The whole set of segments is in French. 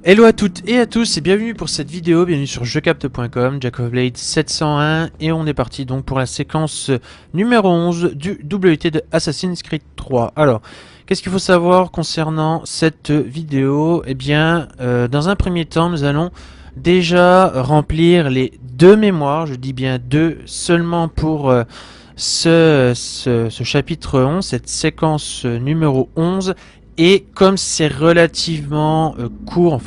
Hello à toutes et à tous et bienvenue pour cette vidéo, bienvenue sur jeucapte.com, Jack of Blades 701 et on est parti donc pour la séquence numéro 11 du WT de Assassin's Creed 3. Alors, qu'est-ce qu'il faut savoir concernant cette vidéo? Eh bien, dans un premier temps, nous allons déjà remplir les deux mémoires, je dis bien deux, seulement pour ce chapitre 11, cette séquence numéro 11. Et comme c'est relativement court,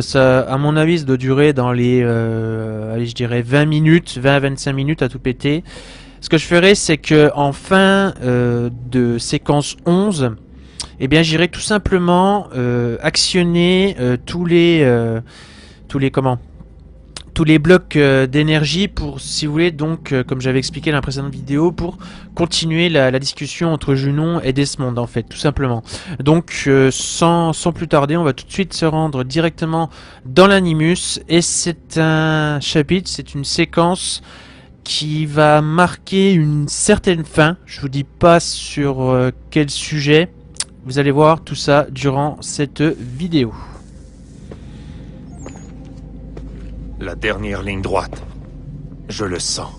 ça, à mon avis, ça doit durer dans les, allez, je dirais 20 minutes, 20 à 25 minutes à tout péter. Ce que je ferai, c'est que en fin de séquence 11, eh bien, j'irai tout simplement actionner tous les blocs d'énergie pour, si vous voulez, donc, comme j'avais expliqué dans la précédente vidéo, pour continuer la discussion entre Junon et Desmond, en fait, tout simplement. Donc, sans plus tarder, on va tout de suite se rendre directement dans l'Animus, et c'est un chapitre, c'est une séquence qui va marquer une certaine fin. Je vous dis pas sur quel sujet, vous allez voir tout ça durant cette vidéo. La dernière ligne droite. Je le sens.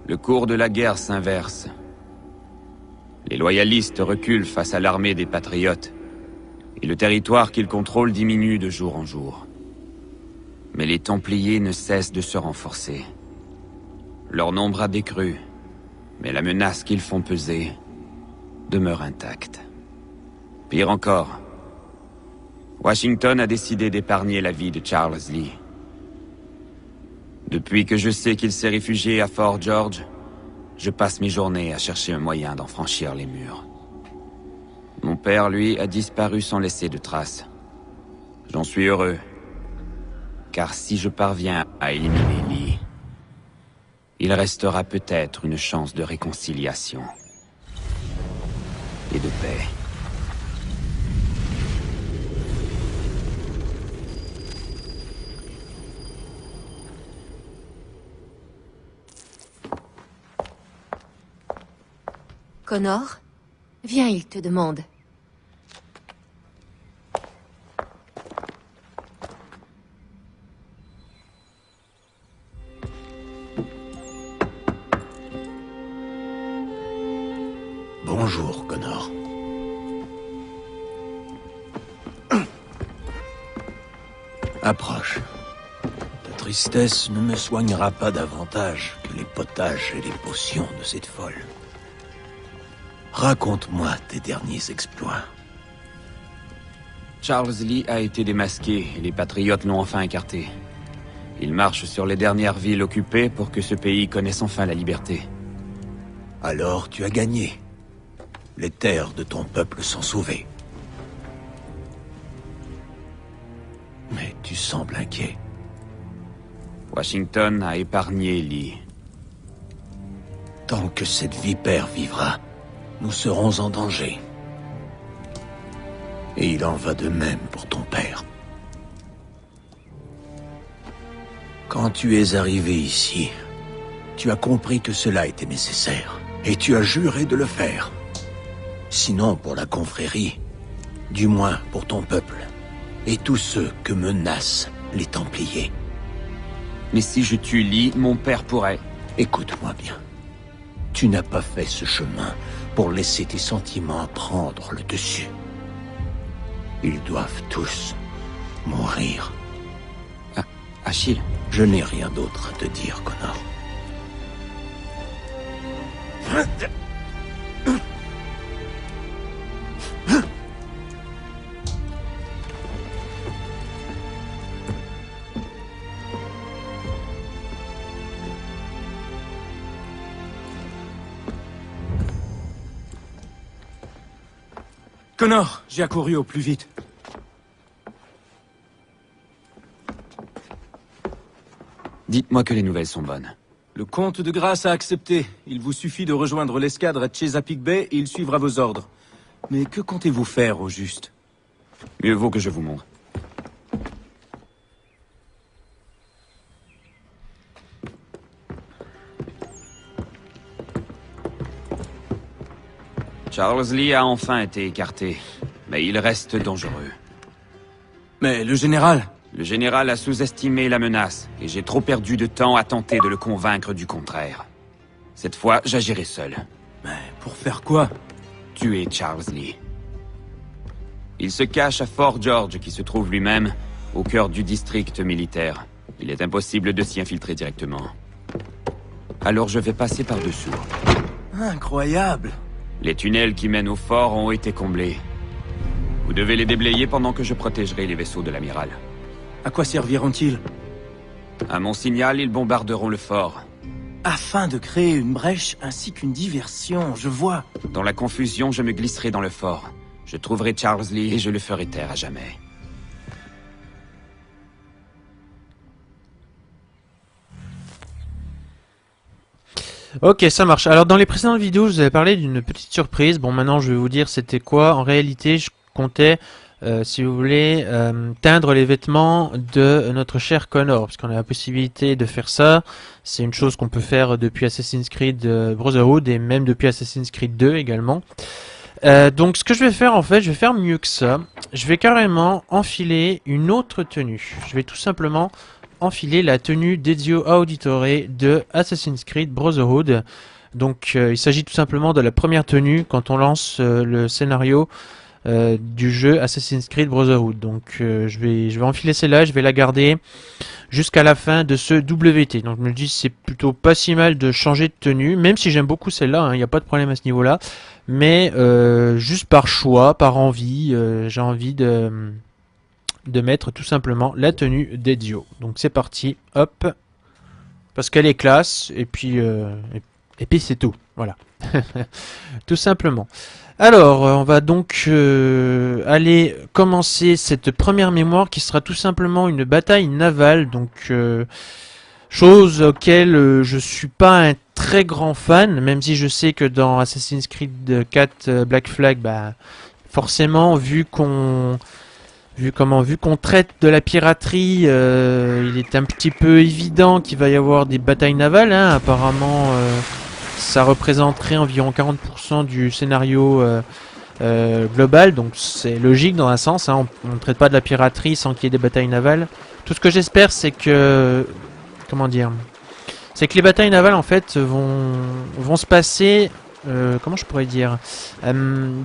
Le cours de la guerre s'inverse. Les loyalistes reculent face à l'armée des patriotes, et le territoire qu'ils contrôlent diminue de jour en jour. Mais les Templiers ne cessent de se renforcer. Leur nombre a décru, mais la menace qu'ils font peser demeure intacte. Pire encore, Washington a décidé d'épargner la vie de Charles Lee. Depuis que je sais qu'il s'est réfugié à Fort George, je passe mes journées à chercher un moyen d'en franchir les murs. Mon père, lui, a disparu sans laisser de traces. J'en suis heureux, car si je parviens à éliminer Lee, il restera peut-être une chance de réconciliation et de paix. Connor, viens, il te demande. Bonjour, Connor. Approche. Ta tristesse ne me soignera pas davantage que les potages et les potions de cette folle. Raconte-moi tes derniers exploits. Charles Lee a été démasqué et les Patriotes l'ont enfin écarté. Il marche sur les dernières villes occupées pour que ce pays connaisse enfin la liberté. Alors tu as gagné. Les terres de ton peuple sont sauvées. Mais tu sembles inquiet. Washington a épargné Lee. Tant que cette vipère vivra, nous serons en danger. Et il en va de même pour ton père. Quand tu es arrivé ici, tu as compris que cela était nécessaire. Et tu as juré de le faire. Sinon pour la confrérie, du moins pour ton peuple. Et tous ceux que menacent les Templiers. Mais si je tue Lee, mon père pourrait... Écoute-moi bien. Tu n'as pas fait ce chemin pour laisser tes sentiments prendre le dessus. Ils doivent tous mourir. Achille. Je n'ai rien d'autre à te dire, Connor. Connor, j'ai accouru au plus vite. Dites-moi que les nouvelles sont bonnes. Le comte de Grasse a accepté. Il vous suffit de rejoindre l'escadre à Chesapeake Bay et il suivra vos ordres. Mais que comptez-vous faire au juste? Mieux vaut que je vous montre. Charles Lee a enfin été écarté, mais il reste dangereux. Mais le général... Le général a sous-estimé la menace, et j'ai trop perdu de temps à tenter de le convaincre du contraire. Cette fois, j'agirai seul. Mais pour faire quoi? Tuer Charles Lee. Il se cache à Fort George, qui se trouve lui-même au cœur du district militaire. Il est impossible de s'y infiltrer directement. Alors je vais passer par-dessous. Incroyable! Les tunnels qui mènent au fort ont été comblés. Vous devez les déblayer pendant que je protégerai les vaisseaux de l'amiral. À quoi serviront-ils? À mon signal, ils bombarderont le fort. Afin de créer une brèche ainsi qu'une diversion, je vois. Dans la confusion, je me glisserai dans le fort. Je trouverai Charles Lee et je le ferai taire à jamais. Ok, ça marche. Alors dans les précédentes vidéos, je vous avais parlé d'une petite surprise. Bon, maintenant je vais vous dire c'était quoi. En réalité, je comptais, si vous voulez, teindre les vêtements de notre cher Connor, parce qu'on a la possibilité de faire ça. C'est une chose qu'on peut faire depuis Assassin's Creed Brotherhood et même depuis Assassin's Creed 2 également. Donc ce que je vais faire en fait, je vais faire mieux que ça. Je vais carrément enfiler une autre tenue. Je vais tout simplement enfiler la tenue d'Ezio Auditore de Assassin's Creed Brotherhood. Donc il s'agit tout simplement de la première tenue quand on lance le scénario du jeu Assassin's Creed Brotherhood. Donc je vais enfiler celle-là, je vais la garder jusqu'à la fin de ce WT. Donc je me dis c'est plutôt pas si mal de changer de tenue, même si j'aime beaucoup celle-là, il n'y a pas de problème à ce niveau-là. Mais juste par choix, par envie, j'ai envie de mettre tout simplement la tenue d'Ezio. Donc c'est parti, hop, parce qu'elle est classe, et puis c'est tout, voilà. Tout simplement. Alors, on va donc aller commencer cette première mémoire qui sera tout simplement une bataille navale, donc chose auquel je suis pas un très grand fan, même si je sais que dans Assassin's Creed 4 Black Flag, bah, forcément, vu qu'on traite de la piraterie, il est un petit peu évident qu'il va y avoir des batailles navales, hein. Apparemment, ça représenterait environ 40% du scénario global, donc c'est logique dans un sens, hein. On ne traite pas de la piraterie sans qu'il y ait des batailles navales. Tout ce que j'espère, c'est que... Comment dire? C'est que les batailles navales, en fait, vont se passer... comment je pourrais dire?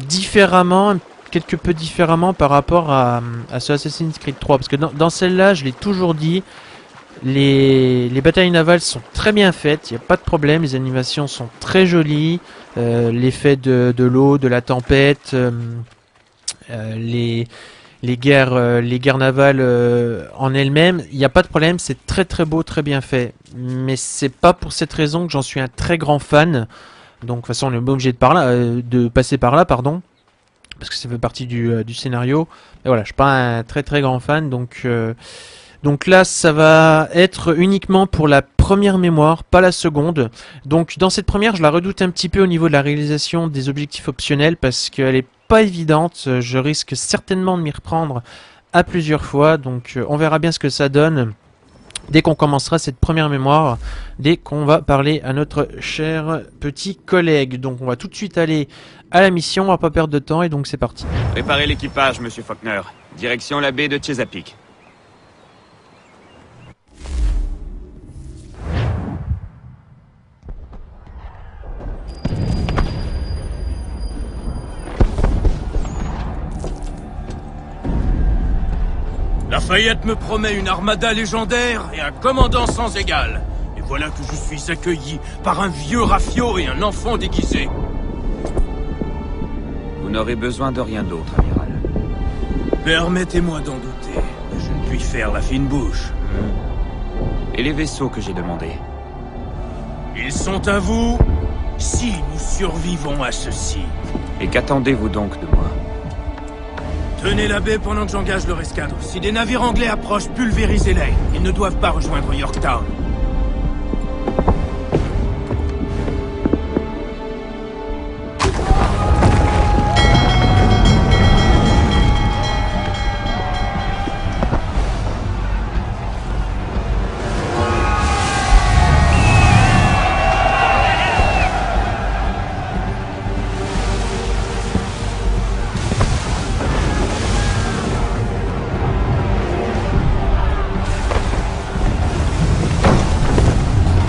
Différemment, quelque peu différemment par rapport à ce Assassin's Creed 3, parce que dans celle-là, je l'ai toujours dit, les batailles navales sont très bien faites, il n'y a pas de problème, les animations sont très jolies, l'effet de l'eau, de la tempête, les guerres navales en elles-mêmes, il n'y a pas de problème, c'est très très beau, très bien fait, mais c'est pas pour cette raison que j'en suis un très grand fan. Donc de toute façon on est obligé de passer par là, pardon, parce que ça fait partie du scénario. Et voilà, je suis pas un très très grand fan, donc là ça va être uniquement pour la première mémoire, pas la seconde. Donc dans cette première, je la redoute un petit peu au niveau de la réalisation des objectifs optionnels, parce qu'elle est pas évidente, je risque certainement de m'y reprendre à plusieurs fois, donc on verra bien ce que ça donne dès qu'on commencera cette première mémoire, dès qu'on va parler à notre cher petit collègue. Donc on va tout de suite aller à la mission, on va pas perdre de temps, et donc c'est parti. Préparez l'équipage, monsieur Faulkner. Direction la baie de Chesapeake. Lafayette me promet une armada légendaire et un commandant sans égal. Et voilà que je suis accueilli par un vieux rafio et un enfant déguisé. Vous n'aurez besoin de rien d'autre, amiral. Permettez-moi d'en douter. Je ne puis faire la fine bouche. Et les vaisseaux que j'ai demandés? Ils sont à vous, si nous survivons à ceci. Et qu'attendez-vous donc de moi? Tenez la baie pendant que j'engage leur escadre. Si des navires anglais approchent, pulvérisez-les. Ils ne doivent pas rejoindre Yorktown.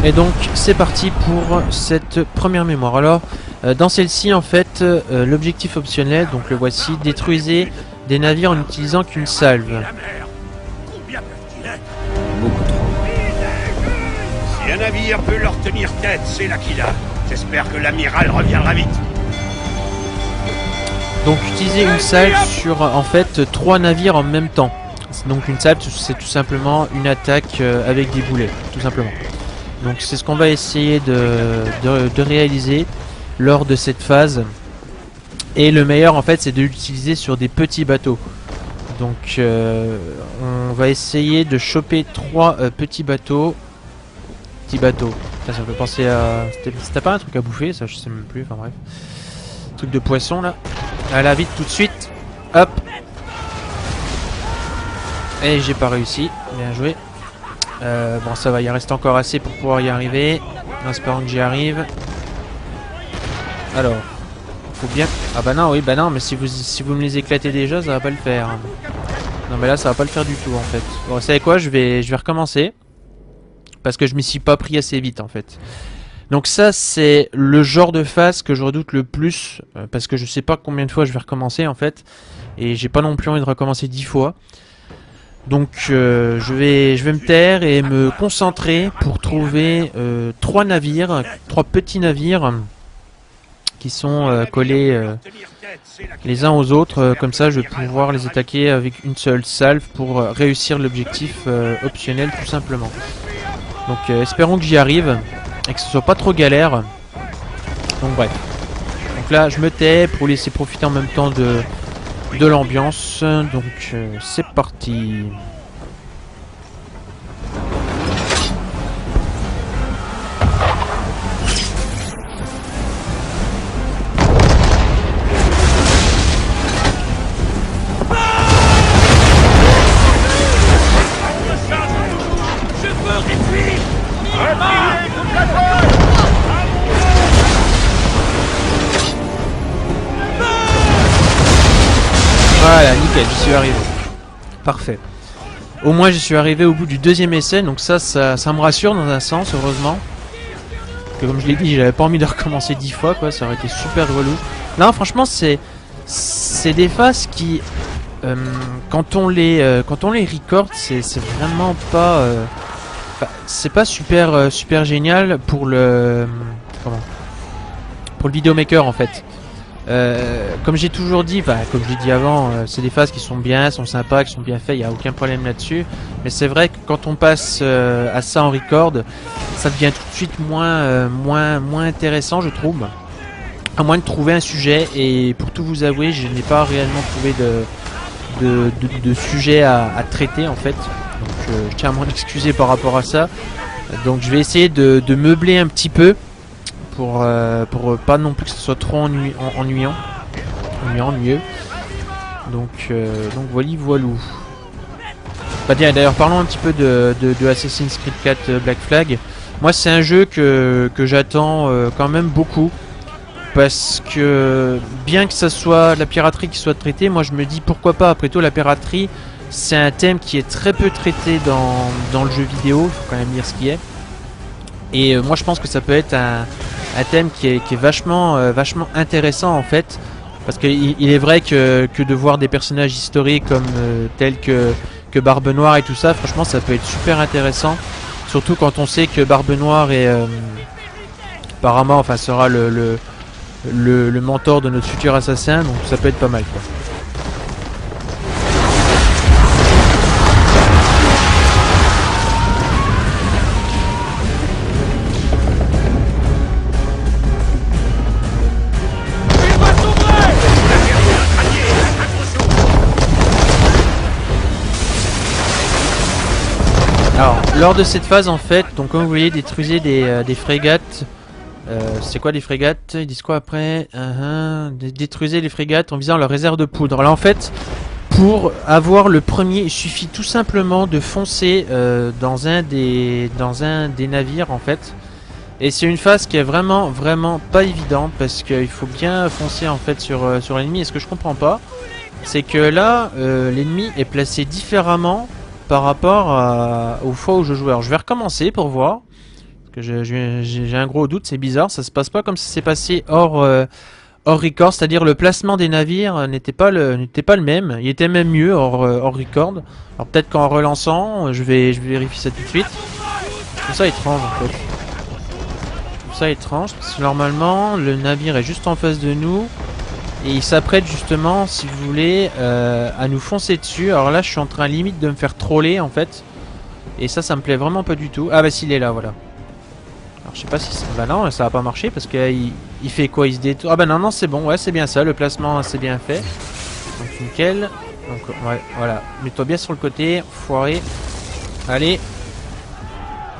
Et donc c'est parti pour cette première mémoire. Alors dans celle-ci en fait l'objectif optionnel, donc le voici, détruisez des navires en utilisant qu'une salve. Beaucoup trop. Si un navire peut leur tenir tête, c'est l'Aquila. J'espère que l'amiral reviendra vite. Donc utiliser une salve sur en fait 3 navires en même temps. Donc une salve c'est tout simplement une attaque avec des boulets, tout simplement. Donc c'est ce qu'on va essayer de réaliser lors de cette phase. Et le meilleur en fait c'est de l'utiliser sur des petits bateaux. Donc on va essayer de choper 3 petits bateaux. Petits bateaux. Ça me fait penser à... C'était pas un truc à bouffer ça, je sais même plus, enfin bref. Truc de poisson là. À la vite tout de suite. Hop. Et j'ai pas réussi. Bien joué. Bon ça va, il reste encore assez pour pouvoir y arriver. En espérant que j'y arrive. Alors. Faut bien... Ah bah non, oui, bah non, mais si vous me les éclatez déjà, ça va pas le faire. Non mais là ça va pas le faire du tout en fait. Bon vous savez quoi, je vais recommencer. Parce que je m'y suis pas pris assez vite en fait. Donc ça c'est le genre de phase que je redoute le plus. Parce que je sais pas combien de fois je vais recommencer en fait. Et j'ai pas non plus envie de recommencer 10 fois. Donc je vais me taire et me concentrer pour trouver 3 navires, 3 petits navires qui sont collés les uns aux autres. Comme ça je vais pouvoir les attaquer avec une seule salve pour réussir l'objectif optionnel tout simplement. Donc espérons que j'y arrive et que ce soit pas trop galère. Donc bref. Donc là je me tais pour laisser profiter en même temps de l'ambiance. Donc c'est parti. Voilà, nickel, j'y suis arrivé. Parfait. Au moins j'y suis arrivé au bout du 2e essai, donc ça me rassure dans un sens, heureusement. Parce que comme je l'ai dit, j'avais pas envie de recommencer 10 fois, quoi, ça aurait été super relou. Non, franchement, c'est des phases qui, quand on les record, c'est vraiment pas... c'est pas super génial pour le... pour le vidéomaker en fait. Comme j'ai toujours dit, comme je l'ai dit avant, c'est des phases qui sont bien, sont sympas, qui sont bien faites, il n'y a aucun problème là-dessus. Mais c'est vrai que quand on passe à ça en record, ça devient tout de suite moins intéressant, je trouve. À moins de trouver un sujet, et pour tout vous avouer, je n'ai pas réellement trouvé de sujet à traiter en fait. Donc je tiens à m'en excuser par rapport à ça. Donc je vais essayer de meubler un petit peu. Pour pas non plus que ce soit trop ennuyeux. Donc voilou. Bah tiens, d'ailleurs parlons un petit peu de Assassin's Creed 4 Black Flag. Moi c'est un jeu que j'attends quand même beaucoup. Parce que bien que ça soit la piraterie qui soit traitée, moi je me dis pourquoi pas. Après tout, la piraterie c'est un thème qui est très peu traité dans le jeu vidéo, faut quand même dire ce qui est. Et moi je pense que ça peut être un thème qui est vachement intéressant en fait. Parce qu'il est vrai que de voir des personnages historiques comme tels que Barbe Noire et tout ça, franchement ça peut être super intéressant. Surtout quand on sait que Barbe Noire est apparemment, enfin sera le mentor de notre futur assassin, donc ça peut être pas mal quoi. Alors, lors de cette phase en fait, donc comme vous voyez, détruisez des frégates. C'est quoi des frégates? Ils disent quoi après? Détruisez les frégates en visant leur réserve de poudre. Là en fait, pour avoir le premier, il suffit tout simplement de foncer dans un des navires en fait. Et c'est une phase qui est vraiment pas évidente parce qu'il faut bien foncer en fait sur l'ennemi. Et ce que je comprends pas, c'est que là, l'ennemi est placé différemment par rapport aux fois où je jouais. Alors je vais recommencer pour voir. Parce que j'ai un gros doute, c'est bizarre, ça se passe pas comme ça s'est passé hors record, c'est-à-dire le placement des navires n'était pas le même, il était même mieux hors record. Alors peut-être qu'en relançant, je vais vérifier ça tout de suite. Je trouve ça étrange en fait. Je trouve ça étrange parce que normalement le navire est juste en face de nous et il s'apprête justement, si vous voulez, à nous foncer dessus. Alors là je suis en train limite de me faire troller en fait. Et ça me plaît vraiment pas du tout. Ah bah s'il est là, voilà. Alors je sais pas si ça... Bah non, ça va pas marcher parce qu'il fait quoi? Il se détourne. Ah bah non, c'est bon, ouais c'est bien ça, le placement c'est bien fait. Donc nickel. Donc ouais, voilà. Mets-toi bien sur le côté, foiré. Allez.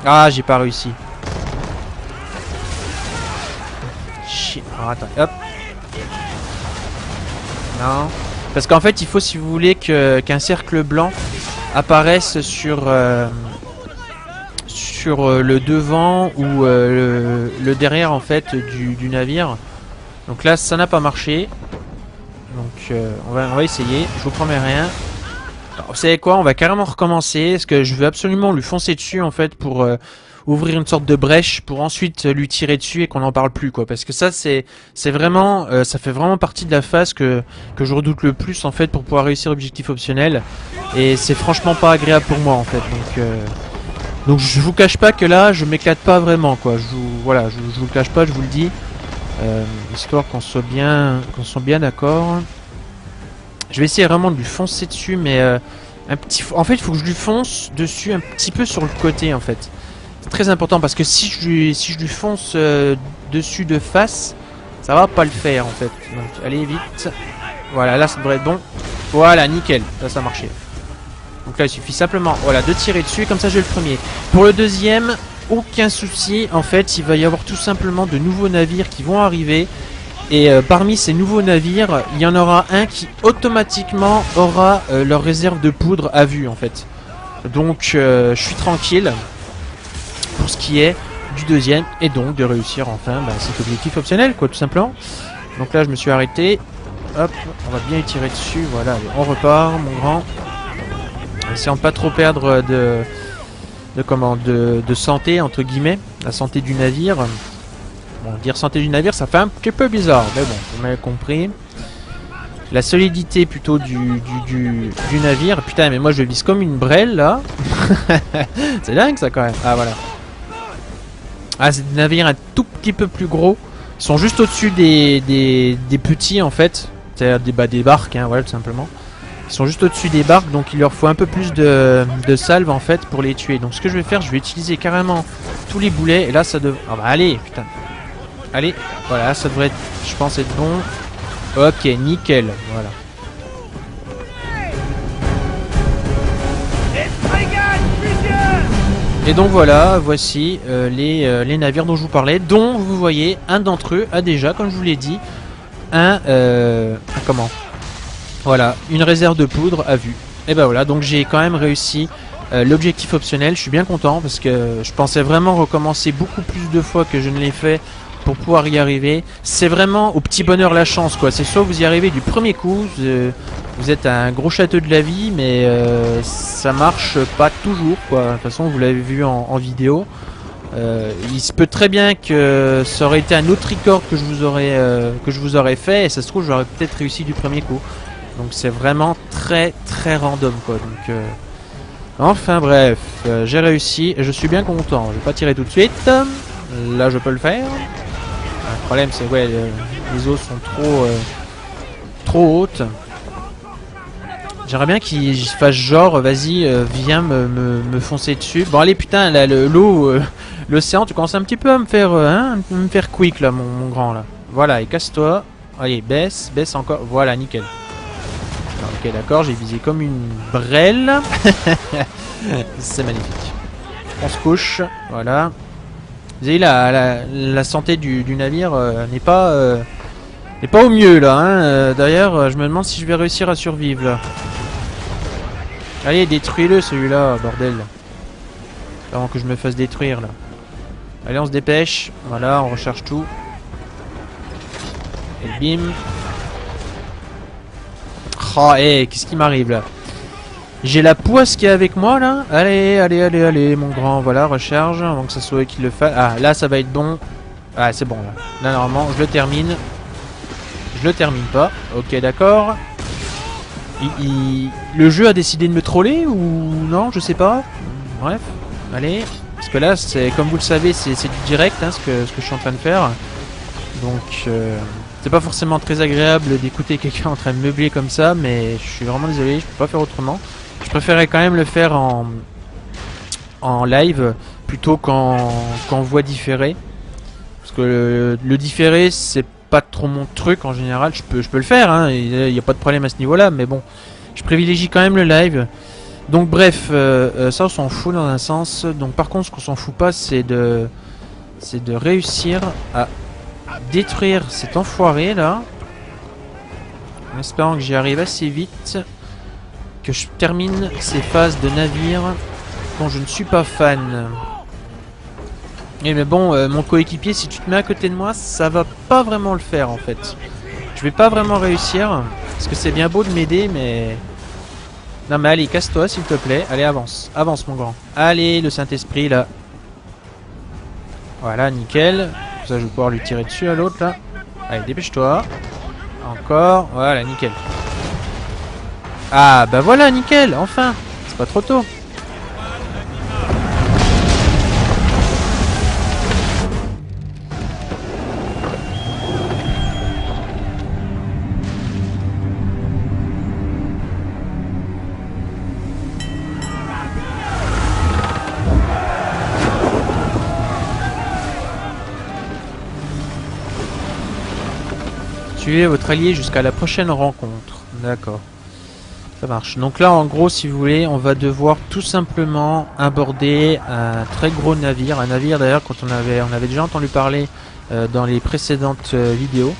Ah, j'ai pas réussi. Shit. Alors attends, hop. Non. Parce qu'en fait, il faut, si vous voulez, qu'un cercle blanc apparaisse sur le devant ou le derrière en fait du navire. Donc là ça n'a pas marché. Donc on va essayer. Je vous promets rien. Alors, vous savez quoi, on va carrément recommencer. Parce que je veux absolument lui foncer dessus en fait pour ouvrir une sorte de brèche pour ensuite lui tirer dessus et qu'on n'en parle plus quoi. Parce que ça c'est vraiment ça fait vraiment partie de la phase que je redoute le plus en fait pour pouvoir réussir l'objectif optionnel. Et c'est franchement pas agréable pour moi en fait. Donc je vous cache pas que là je m'éclate pas vraiment quoi. Je vous le cache pas, je vous le dis. Histoire qu'on soit bien d'accord. Je vais essayer vraiment de lui foncer dessus, mais en fait il faut que je lui fonce dessus un petit peu sur le côté en fait. C'est très important parce que si je lui fonce dessus de face, ça va pas le faire en fait. Donc allez vite. Voilà, là ça devrait être bon. Voilà, nickel. Là ça a marché. Donc là il suffit simplement de tirer dessus et comme ça j'ai le premier. Pour le deuxième, aucun souci. En fait il va y avoir tout simplement de nouveaux navires qui vont arriver. Et parmi ces nouveaux navires, il y en aura un qui automatiquement aura leur réserve de poudre à vue en fait. Donc je suis tranquille pour ce qui est du deuxième et donc de réussir enfin cet objectif optionnel quoi tout simplement. Donc là je me suis arrêté. Hop, on va bien y tirer dessus. Voilà, allez, on repart mon grand. Essayons de pas trop perdre de santé entre guillemets, la santé du navire. Bon, dire santé du navire ça fait un petit peu bizarre, mais bon, vous m'avez compris. La solidité plutôt du navire. Putain mais moi je vise comme une brêle là. C'est dingue ça quand même. Ah voilà. Ah c'est des navires un tout petit peu plus gros. Ils sont juste au-dessus des petits en fait. C'est-à-dire des barques hein, voilà tout simplement. Ils sont juste au-dessus des barques, donc il leur faut un peu plus de salve en fait pour les tuer. Donc ce que je vais faire, je vais utiliser carrément tous les boulets. Et là ça devrait... Ah bah allez, putain. Allez, voilà, ça devrait être, je pense être bon. Ok, nickel, voilà. Et donc voilà, voici les navires dont je vous parlais, dont vous voyez un d'entre eux a déjà, comme je vous l'ai dit, voilà, une réserve de poudre à vue. Et ben voilà, donc j'ai quand même réussi l'objectif optionnel. Je suis bien content parce que je pensais vraiment recommencer beaucoup plus de fois que je ne l'ai fait pour pouvoir y arriver. C'est vraiment au petit bonheur la chance quoi. C'est soit vous y arrivez du premier coup, vous êtes un gros château de la vie, mais ça marche pas toujours quoi. De toute façon vous l'avez vu en vidéo. Il se peut très bien que ça aurait été un autre record que je vous aurais fait et ça se trouve j'aurais peut-être réussi du premier coup. Donc c'est vraiment très très random quoi. Donc enfin bref, j'ai réussi et je suis bien content. Je vais pas tirer tout de suite. Là je peux le faire. Le problème c'est ouais les eaux sont trop hautes. J'aimerais bien qu'il fasse genre vas-y viens me foncer dessus. Bon allez putain là l'eau l'océan tu commences un petit peu à me faire quick là mon grand là. Voilà et casse-toi. Allez baisse encore. Voilà nickel. Ok d'accord, j'ai visé comme une brêle. C'est magnifique. On se couche, voilà. Vous voyez la santé du navire n'est pas au mieux là hein. D'ailleurs je me demande si je vais réussir à survivre là. Allez détruis-le celui-là bordel. Avant que je me fasse détruire là. Allez on se dépêche. Voilà on recharge tout. Et bim. Oh, qu'est-ce qui m'arrive là? J'ai la poisse qui est avec moi là. Allez, allez, allez, allez, mon grand. Voilà, recharge avant que ça soit eux qui le fasse. Ah, là, ça va être bon. Ah, c'est bon là. Là, normalement, je le termine. Je le termine pas. Ok, d'accord. Le jeu a décidé de me troller ou non, je sais pas. Bref, allez. Parce que là, c'est comme vous le savez, c'est du direct hein, ce que je suis en train de faire. Donc, c'est pas forcément très agréable d'écouter quelqu'un en train de meubler comme ça, mais je suis vraiment désolé, je peux pas faire autrement. Je préférais quand même le faire en live plutôt qu'en voix différée. Parce que le différé, c'est pas trop mon truc en général. Je peux le faire, hein, il n'y a pas de problème à ce niveau-là, mais bon, je privilégie quand même le live. Donc bref, ça on s'en fout dans un sens. Donc par contre, ce qu'on s'en fout pas, c'est de réussir à détruire cet enfoiré là. En espérant que j'y arrive assez vite. Que je termine ces phases de navire dont je ne suis pas fan. Et mais bon, mon coéquipier, si tu te mets à côté de moi, ça va pas vraiment le faire en fait. Je vais pas vraiment réussir. Parce que c'est bien beau de m'aider, mais... Non mais allez, casse-toi s'il te plaît. Allez, avance. Avance mon grand. Allez, le Saint-Esprit là. Voilà, nickel. Ça, je vais pouvoir lui tirer dessus à l'autre là. Allez, dépêche-toi. Encore. Voilà, nickel. Ah, bah voilà, nickel. Enfin. C'est pas trop tôt. Suivez votre allié jusqu'à la prochaine rencontre. D'accord. Ça marche. Donc là, en gros, si vous voulez, on va devoir tout simplement aborder un très gros navire. Un navire, d'ailleurs, quand on avait déjà entendu parler dans les précédentes vidéos.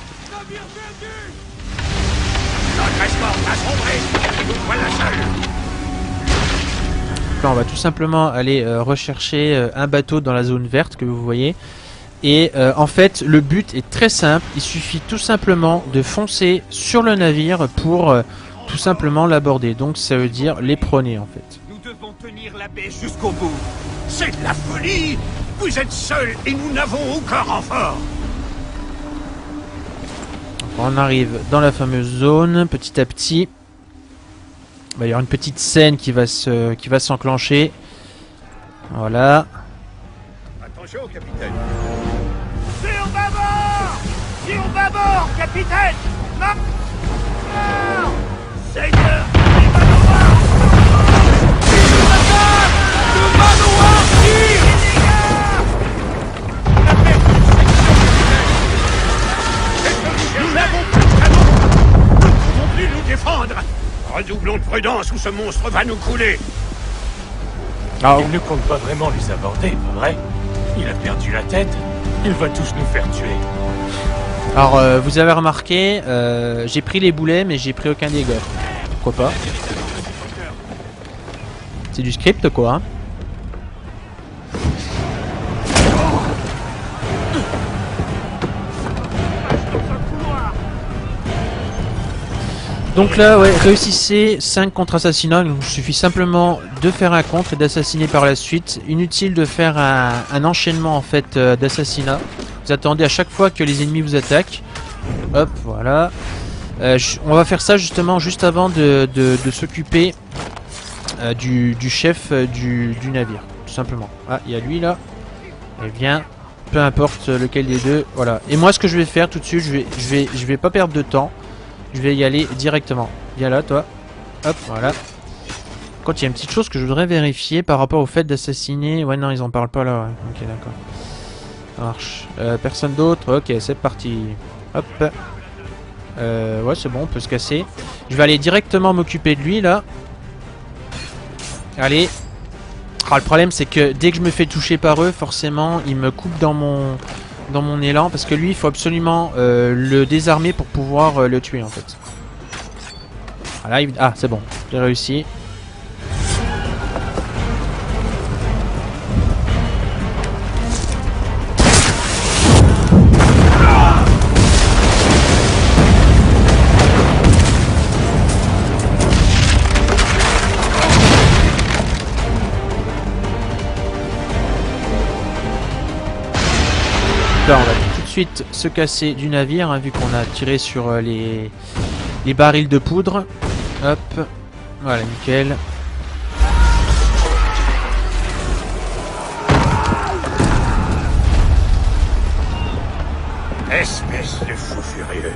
Là, on va tout simplement aller rechercher un bateau dans la zone verte que vous voyez. Et en fait, le but est très simple. Il suffit tout simplement de foncer sur le navire pour tout simplement l'aborder. Donc ça veut dire les prôner en fait. Nous devons tenir la baie jusqu'au bout. C'est de la folie. Vous êtes seuls et nous n'avons aucun renfort. On arrive dans la fameuse zone petit à petit. Il va y avoir une petite scène qui va s'enclencher. Voilà. Attention, capitaine. Sur bâbord! Sur bâbord, capitaine! Seigneur! Les manoirs! Le manoir tire! Nous n'avons plus de canons! Nous ne pouvons plus nous défendre! Redoublons de prudence ou ce monstre va nous couler! Il ne compte pas vraiment les aborder, pas vrai? Il a perdu la tête. Il va tous nous faire tuer. Alors, vous avez remarqué, j'ai pris les boulets, mais j'ai pris aucun dégât. Pourquoi pas? C'est du script, quoi. Hein. Donc là, ouais, réussissez 5 contre-assassinats. Il suffit simplement de faire un contre et d'assassiner par la suite. Inutile de faire un enchaînement en fait d'assassinats. Vous attendez à chaque fois que les ennemis vous attaquent. Hop, voilà. On va faire ça justement juste avant de s'occuper du chef du navire, tout simplement. Ah, il y a lui là. Et viens, peu importe lequel des deux. Voilà. Et moi, ce que je vais faire tout de suite, je vais pas perdre de temps. Je vais y aller directement. Viens là, toi. Hop, voilà. Quand il y a une petite chose que je voudrais vérifier par rapport au fait d'assassiner... Ouais, non, ils en parlent pas là. Ouais. Ok, d'accord. Ça marche. Personne d'autre. Ok, c'est parti. Hop. Ouais, c'est bon, on peut se casser. Je vais aller directement m'occuper de lui, là. Allez. Ah, le problème, c'est que dès que je me fais toucher par eux, forcément, ils me coupent dans mon élan, parce que lui il faut absolument le désarmer pour pouvoir le tuer en fait. Voilà, ah c'est bon, j'ai réussi. Là, on va tout de suite se casser du navire, hein, vu qu'on a tiré sur les barils de poudre. Hop, voilà, nickel. Espèce de fou furieux.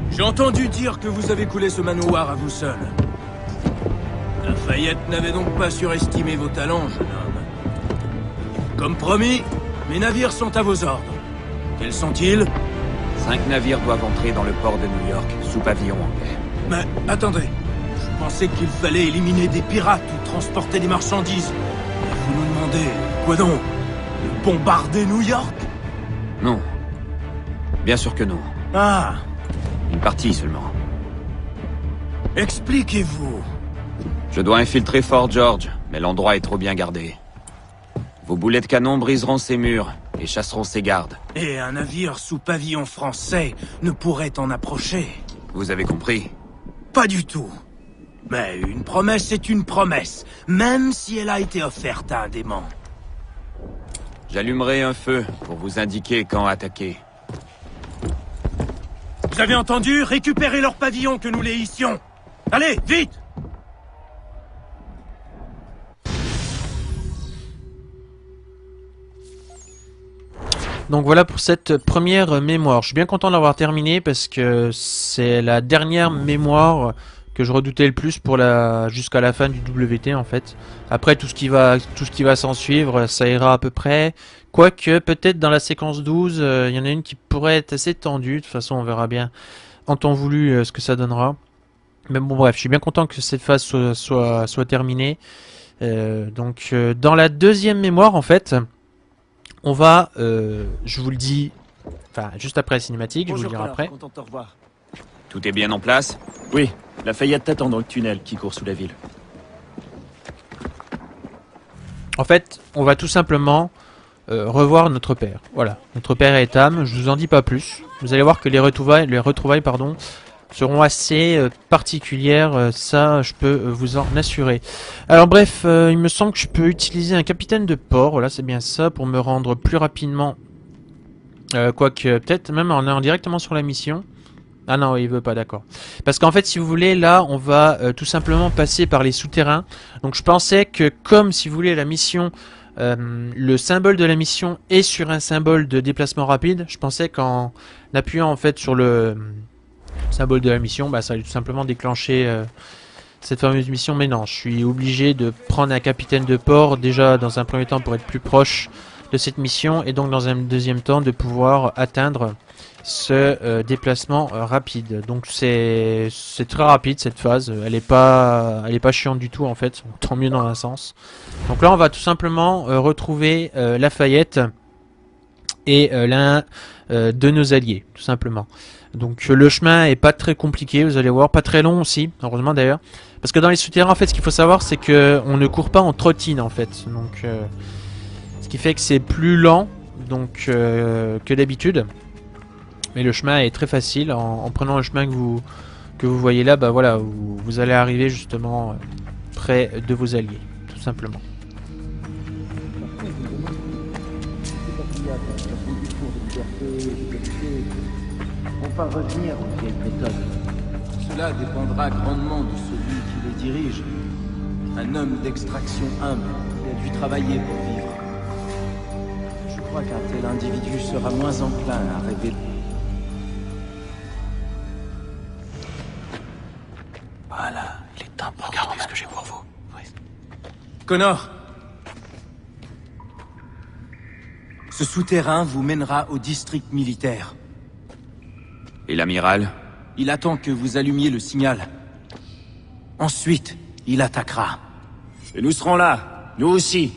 J'ai entendu dire que vous avez coulé ce manoir à vous seul. Lafayette n'avait donc pas surestimé vos talents, jeune homme. Comme promis, mes navires sont à vos ordres. Quels sont-ils? 5 navires doivent entrer dans le port de New York, sous pavillon anglais. Mais attendez, je pensais qu'il fallait éliminer des pirates ou transporter des marchandises. Et vous nous demandez, quoi donc? De bombarder New York? Non. Bien sûr que non. Ah, Une partie seulement. expliquez-vous. Je dois infiltrer Fort George, mais l'endroit est trop bien gardé. Vos boulets de canon briseront ses murs et chasseront ses gardes. Et un navire sous pavillon français ne pourrait en approcher. Vous avez compris? Pas du tout. Mais une promesse est une promesse, même si elle a été offerte à un démon. J'allumerai un feu pour vous indiquer quand attaquer. Vous avez entendu? Récupérez leur pavillon que nous les hissions. Allez, vite! Donc voilà pour cette première mémoire. Je suis bien content d'avoir terminé parce que c'est la dernière mémoire que je redoutais le plus pour jusqu'à la fin du WT en fait. Après tout ce qui va s'en suivre, ça ira à peu près. Quoique peut-être dans la séquence 12, il y en a une qui pourrait être assez tendue. De toute façon, on verra bien en temps voulu ce que ça donnera. Mais bon bref, je suis bien content que cette phase soit terminée. Donc dans la deuxième mémoire en fait, on va, je vous le dis, enfin juste après la cinématique, je vous le dirai après. Content de te revoir. Tout est bien en place? Oui, Lafayette t'attend dans le tunnel qui court sous la ville. En fait, on va tout simplement revoir notre père. Voilà, notre père et Tam, je vous en dis pas plus. Vous allez voir que les retrouvailles pardon, seront assez particulières, ça je peux vous en assurer. Alors bref, il me semble que je peux utiliser un capitaine de port, voilà c'est bien ça, pour me rendre plus rapidement, quoique peut-être même en allant directement sur la mission. Ah non, il veut pas, d'accord. Parce qu'en fait, si vous voulez, là, on va tout simplement passer par les souterrains. Donc je pensais que comme, si vous voulez, la mission, le symbole de la mission est sur un symbole de déplacement rapide, je pensais qu'en appuyant en fait sur le symbole de la mission, bah, ça allait tout simplement déclencher cette fameuse mission. Mais non, je suis obligé de prendre un capitaine de port, déjà dans un premier temps pour être plus proche de cette mission, et donc dans un deuxième temps de pouvoir atteindre ce déplacement rapide. Donc c'est très rapide cette phase, elle est pas chiante du tout en fait, tant mieux dans un sens. Donc là on va tout simplement retrouver Lafayette et l'un de nos alliés, tout simplement. Donc le chemin est pas très compliqué, vous allez voir, pas très long aussi, heureusement d'ailleurs. Parce que dans les souterrains en fait ce qu'il faut savoir c'est que on ne court pas en trottine en fait. Donc ce qui fait que c'est plus lent donc que d'habitude. Mais le chemin est très facile, en prenant le chemin que vous voyez là, bah voilà, vous allez arriver justement près de vos alliés, tout simplement. On va revenir aux vieilles méthodes. Cela dépendra grandement de celui qui les dirige. Un homme d'extraction humble qui a dû travailler pour vivre. Je crois qu'un tel individu sera moins enclin à rêver. Voilà, il est temps. Regardez ce que j'ai pour vous. Oui. Connor, ce souterrain vous mènera au district militaire. Et l'amiral? Il attend que vous allumiez le signal. Ensuite, il attaquera. Et nous serons là, nous aussi.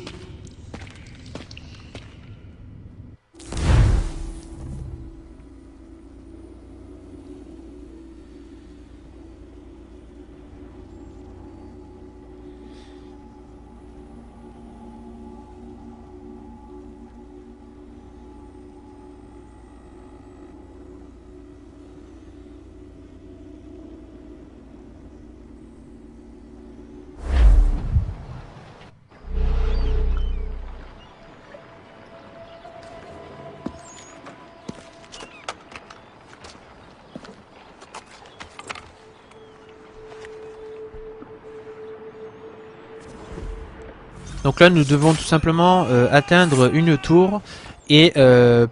Donc là, nous devons tout simplement atteindre une tour. Et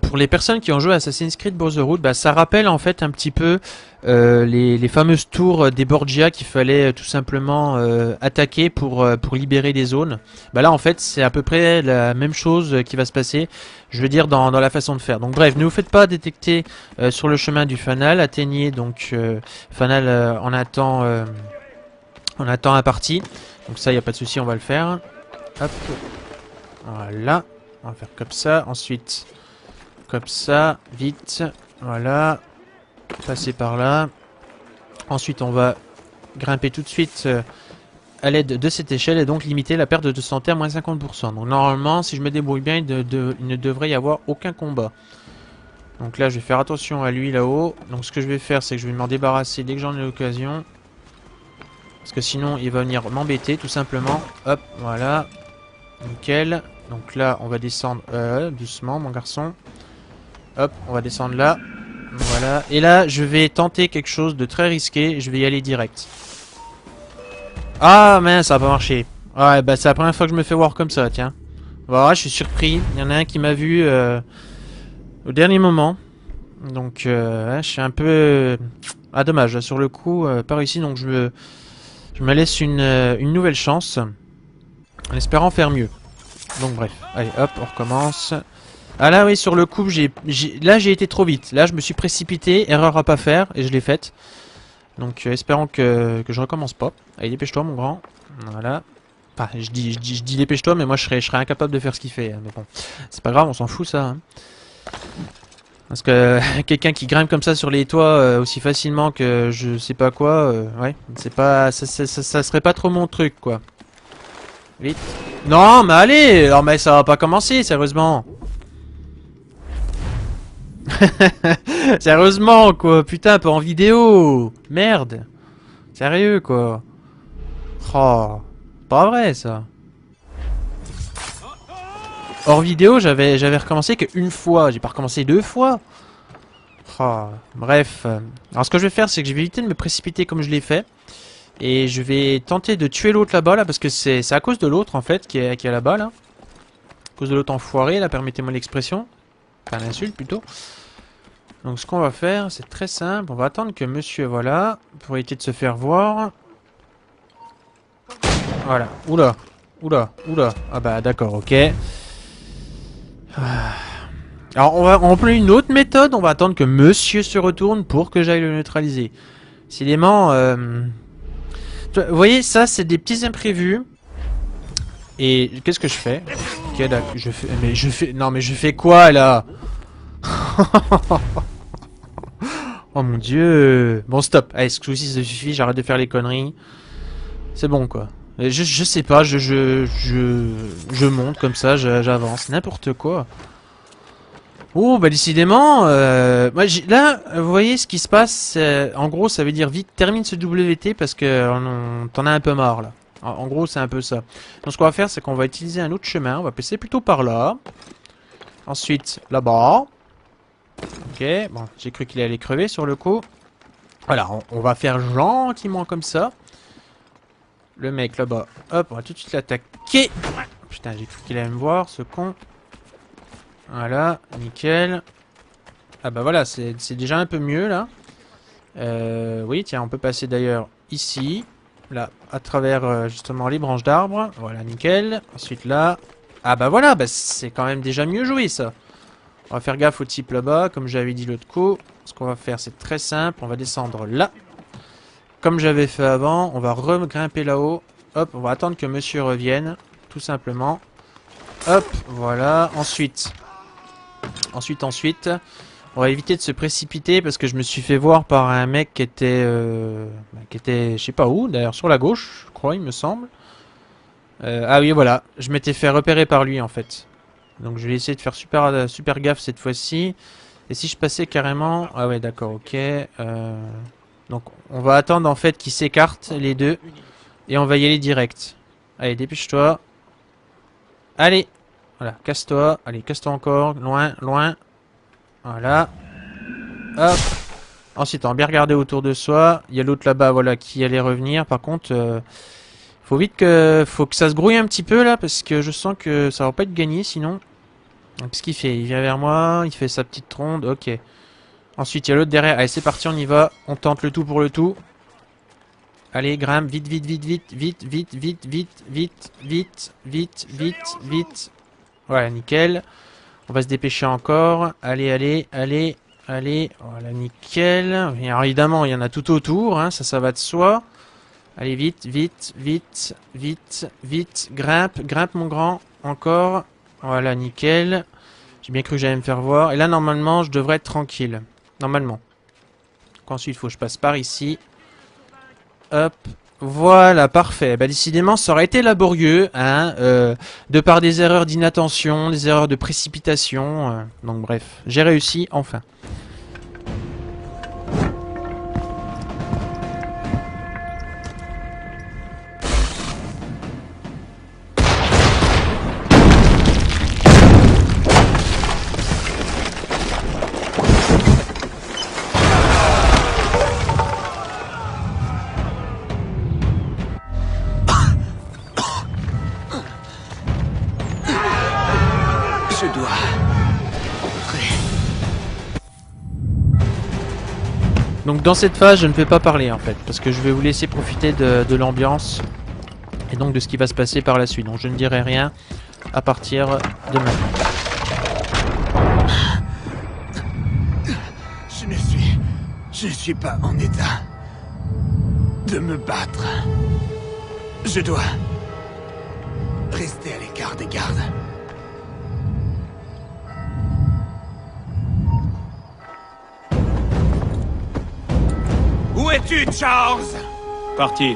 pour les personnes qui ont joué à Assassin's Creed Brotherhood, bah, ça rappelle en fait un petit peu les fameuses tours des Borgia qu'il fallait tout simplement attaquer pour libérer des zones. Bah là en fait c'est à peu près la même chose qui va se passer, je veux dire dans la façon de faire. Donc bref, ne vous faites pas détecter sur le chemin du fanal, atteignez donc fanal en attend un parti. Donc ça il n'y a pas de souci, on va le faire. Hop, voilà. On va faire comme ça, ensuite comme ça, vite, voilà, passer par là. Ensuite on va grimper tout de suite à l'aide de cette échelle et donc limiter la perte de santé à moins 50%. Donc normalement, si je me débrouille bien, il ne devrait y avoir aucun combat. Donc là je vais faire attention à lui là-haut. Donc ce que je vais faire, c'est que je vais m'en débarrasser dès que j'en ai l'occasion. Parce que sinon il va venir m'embêter tout simplement. Hop, voilà, nickel. Donc là, on va descendre doucement, mon garçon. Hop, on va descendre là. Voilà. Et là, je vais tenter quelque chose de très risqué. Je vais y aller direct. Ah, mince, ça a pas marché. Ouais, bah c'est la première fois que je me fais voir comme ça, tiens. Voilà, je suis surpris. Il y en a un qui m'a vu au dernier moment. Donc, je suis un peu... Ah, dommage. Sur le coup, pas réussi. Donc, je me laisse une nouvelle chance. En espérant faire mieux. Donc bref, allez hop, on recommence. Ah là oui, sur le coup, là j'ai été trop vite. Là je me suis précipité, erreur à pas faire, et je l'ai faite. Donc espérons que je recommence pas. Allez, dépêche-toi mon grand. Voilà. Enfin, je dis dépêche-toi, mais moi je serais incapable de faire ce qu'il fait. Mais bon, c'est pas grave, on s'en fout ça. Hein. Parce que quelqu'un qui grimpe comme ça sur les toits aussi facilement que je sais pas quoi, ouais, c'est pas, ça serait pas trop mon truc quoi. Vite. Non, mais allez! Non, mais ça va pas commencer, sérieusement! Sérieusement, quoi! Putain, pas en vidéo! Merde! Sérieux, quoi! Oh! Pas vrai, ça! Hors vidéo, j'avais recommencé qu'une fois, j'ai pas recommencé 2 fois! Oh, bref. Alors, ce que je vais faire, c'est que je vais éviter de me précipiter comme je l'ai fait. Et je vais tenter de tuer l'autre là-bas, là, parce que c'est à cause de l'autre, en fait, qui est là-bas, là. À cause de l'autre enfoiré, là, permettez-moi l'expression. Enfin, l'insulte, plutôt. Donc, ce qu'on va faire, c'est très simple. On va attendre que monsieur, voilà, pour éviter de se faire voir. Voilà. Oula. Oula. Oula. Ah bah, d'accord, ok. Alors, on va employer une autre méthode. On va attendre que monsieur se retourne pour que j'aille le neutraliser. Décidément, vous voyez, ça, c'est des petits imprévus. Et qu'est-ce que je fais? Ok, d'accord. Non, mais je fais quoi, là? Oh mon dieu. Bon, stop. Allez, ce coup-ci, ça suffit. J'arrête de faire les conneries. C'est bon, quoi. Je sais pas. Je monte comme ça. J'avance. N'importe quoi. Oh, bah décidément, là, vous voyez ce qui se passe, en gros, ça veut dire vite, termine ce WT parce que t'en as un peu marre, là. En gros, c'est un peu ça. Donc, ce qu'on va faire, c'est qu'on va utiliser un autre chemin. On va passer plutôt par là. Ensuite, là-bas. Ok, bon, j'ai cru qu'il allait crever sur le coup. Voilà, on va faire gentiment comme ça. Le mec, là-bas, hop, on va tout de suite l'attaquer. Putain, j'ai cru qu'il allait me voir, ce con. Voilà, nickel. Ah bah voilà, c'est déjà un peu mieux là. Oui, tiens, on peut passer d'ailleurs ici. Là, à travers justement les branches d'arbres. Voilà, nickel. Ensuite là. Ah bah voilà, bah, c'est quand même déjà mieux joué ça. On va faire gaffe au type là-bas, comme j'avais dit l'autre coup. Ce qu'on va faire, c'est très simple. On va descendre là. Comme j'avais fait avant, on va regrimper là-haut. Hop, on va attendre que monsieur revienne. Tout simplement. Hop, voilà. Ensuite, on va éviter de se précipiter parce que je me suis fait voir par un mec qui était je sais pas où, d'ailleurs sur la gauche, je crois, il me semble. Ah oui, voilà, je m'étais fait repérer par lui en fait. Donc je vais essayer de faire super gaffe cette fois-ci. Et si je passais carrément... Ah ouais, d'accord, ok. Donc on va attendre en fait qu'ils s'écartent les deux. Et on va y aller direct. Allez, dépêche-toi. Allez. Voilà, casse-toi. Allez, casse-toi encore. Loin, loin. Voilà. Hop. Ensuite, on va bien regarder autour de soi. Il y a l'autre là-bas, voilà, qui allait revenir. Par contre, Faut que ça se grouille un petit peu là, parce que je sens que ça va pas être gagné sinon. Qu'est-ce qu'il fait? Il vient vers moi, il fait sa petite ronde, ok. Ensuite il y a l'autre derrière, allez c'est parti, on y va. On tente le tout pour le tout. Allez, Graham, vite, vite, vite, vite, vite, vite, vite, vite, vite, vite, vite, vite, vite. Voilà, nickel. On va se dépêcher encore. Allez, allez, allez, allez. Voilà, nickel. Et alors, évidemment, il y en a tout autour, hein, ça va de soi. Allez, vite, vite, vite, vite, vite. Grimpe, grimpe mon grand. Encore. Voilà, nickel. J'ai bien cru que j'allais me faire voir. Et là, normalement, je devrais être tranquille. Normalement. Donc, ensuite, il faut que je passe par ici. Hop. Voilà, parfait. Bah, décidément, ça aurait été laborieux, hein, de par des erreurs d'inattention, des erreurs de précipitation. Donc, bref, j'ai réussi, enfin. Je dois rentrer. Donc dans cette phase, je ne vais pas parler en fait, parce que je vais vous laisser profiter de l'ambiance et donc de ce qui va se passer par la suite. Donc je ne dirai rien à partir de maintenant. Je ne suis pas en état de me battre. Je dois rester à l'écart des gardes. Où es-tu, Charles? Parti.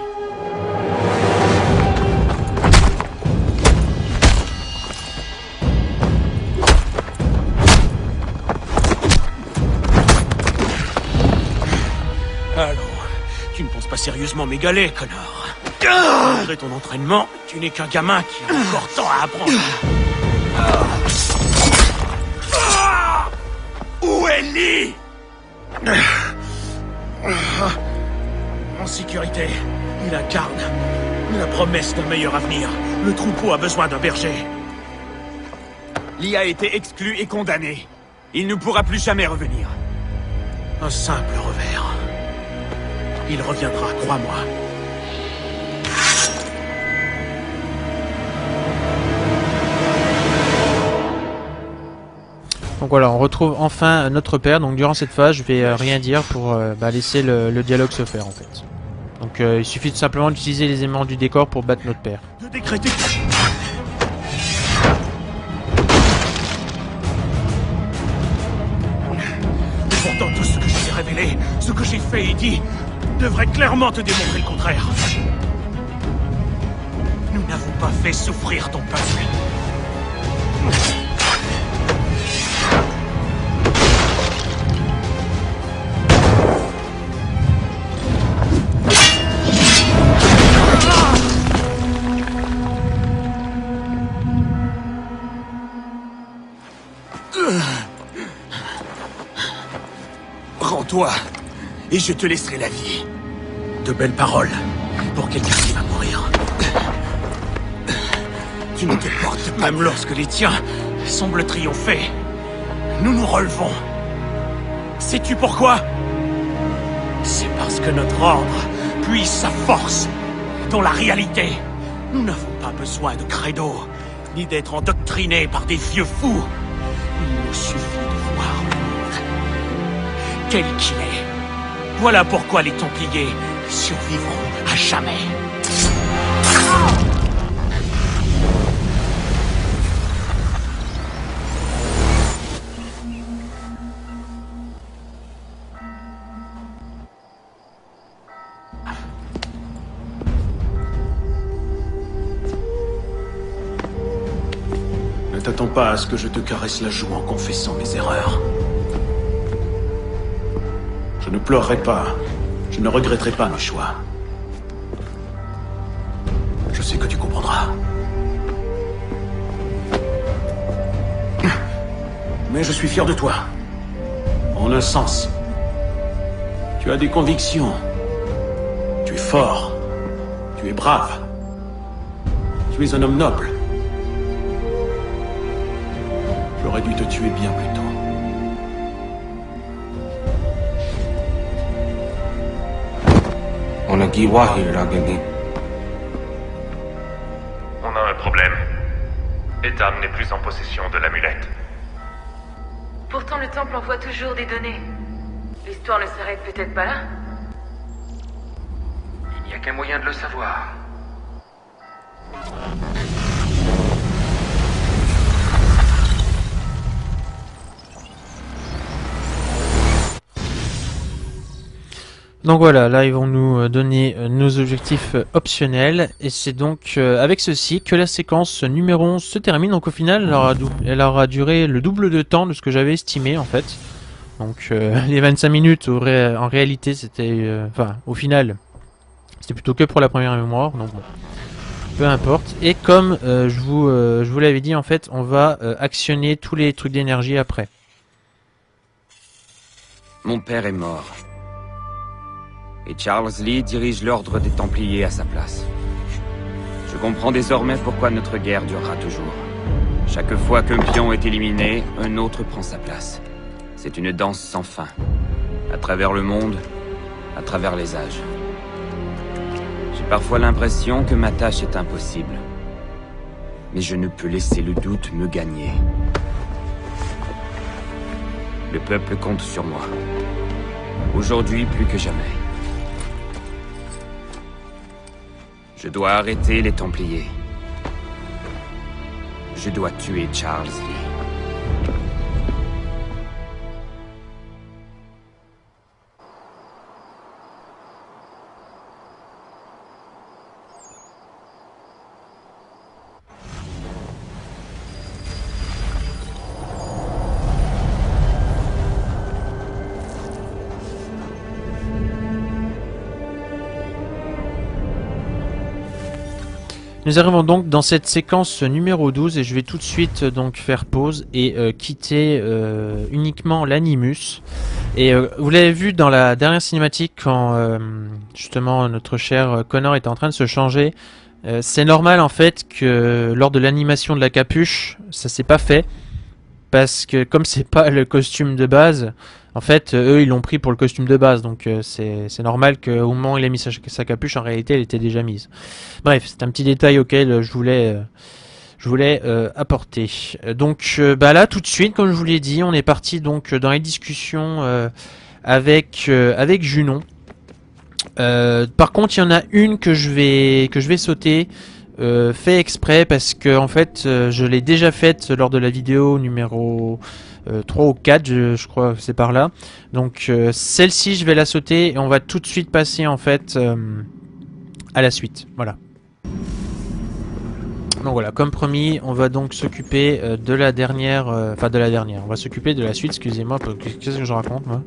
Allons, tu ne penses pas sérieusement m'égaler, Connor. Malgré ton entraînement, tu n'es qu'un gamin qui a encore tant à apprendre. Où est Lee? En sécurité, il incarne la promesse d'un meilleur avenir. Le troupeau a besoin d'un berger. Lee a été exclu et condamné. Il ne pourra plus jamais revenir. Un simple revers. Il reviendra, crois-moi. Donc voilà, on retrouve enfin notre père. Donc durant cette phase, je vais rien dire pour laisser le dialogue se faire en fait. Donc il suffit tout simplement d'utiliser les éléments du décor pour battre notre père. De décréter... Pourtant, tout ce que je t'ai révélé, ce que j'ai fait et dit, devrait clairement te démontrer le contraire. Nous n'avons pas fait souffrir ton peuple. Rends-toi, et je te laisserai la vie. De belles paroles pour quelqu'un qui va mourir. Tu ne te portes pas même lorsque les tiens semblent triompher. Nous nous relevons. Sais-tu pourquoi? C'est parce que notre ordre puise sa force dans la réalité. Nous n'avons pas besoin de credo, ni d'être endoctrinés par des vieux fous. Il nous suffit de voir le monde tel qu'il est. Voilà pourquoi les Templiers survivront à jamais. Ne t'attends pas à ce que je te caresse la joue en confessant mes erreurs. Je ne pleurerai pas. Je ne regretterai pas mes choix. Je sais que tu comprendras. Mais je suis fier de toi. En un sens. Tu as des convictions. Tu es fort. Tu es brave. suis un homme noble. J'aurais dû te tuer bien plus tôt. On a un problème. Etam n'est plus en possession de l'amulette. Pourtant, le temple envoie toujours des données. L'histoire ne s'arrête peut-être pas là? Il n'y a qu'un moyen de le savoir. Donc voilà, là ils vont nous donner nos objectifs optionnels et c'est donc avec ceci que la séquence numéro 11 se termine. Donc au final elle aura duré le double de temps de ce que j'avais estimé en fait. Donc les 25 minutes en réalité c'était... Enfin au final c'était plutôt que pour la première mémoire, donc bon, peu importe. Et comme je vous l'avais dit en fait, on va actionner tous les trucs d'énergie après. Mon père est mort. Et Charles Lee dirige l'ordre des Templiers à sa place. Je comprends désormais pourquoi notre guerre durera toujours. Chaque fois qu'un pion est éliminé, un autre prend sa place. C'est une danse sans fin. À travers le monde, à travers les âges. J'ai parfois l'impression que ma tâche est impossible. Mais je ne peux laisser le doute me gagner. Le peuple compte sur moi. Aujourd'hui plus que jamais. Je dois arrêter les Templiers. Je dois tuer Charles Lee. Nous arrivons donc dans cette séquence numéro 12 et je vais tout de suite donc faire pause et quitter uniquement l'Animus. Et vous l'avez vu dans la dernière cinématique quand justement notre cher Connor était en train de se changer. C'est normal en fait que lors de l'animation de la capuche, ça s'est pas fait. Parce que comme c'est pas le costume de base, en fait eux ils l'ont pris pour le costume de base. Donc c'est normal qu'au moment où il a mis sa capuche, en réalité elle était déjà mise. Bref, c'est un petit détail auquel je voulais apporter. Donc bah là tout de suite, comme je vous l'ai dit, on est parti donc dans les discussions avec Junon. Par contre, il y en a une que je vais sauter. Fait exprès parce que en fait je l'ai déjà faite lors de la vidéo numéro 3 ou 4 je crois que c'est par là. Donc celle-ci je vais la sauter et on va tout de suite passer en fait à la suite. Voilà. Donc voilà, comme promis, on va donc s'occuper de la dernière, on va s'occuper de la suite, excusez-moi, qu'est-ce que je raconte moi,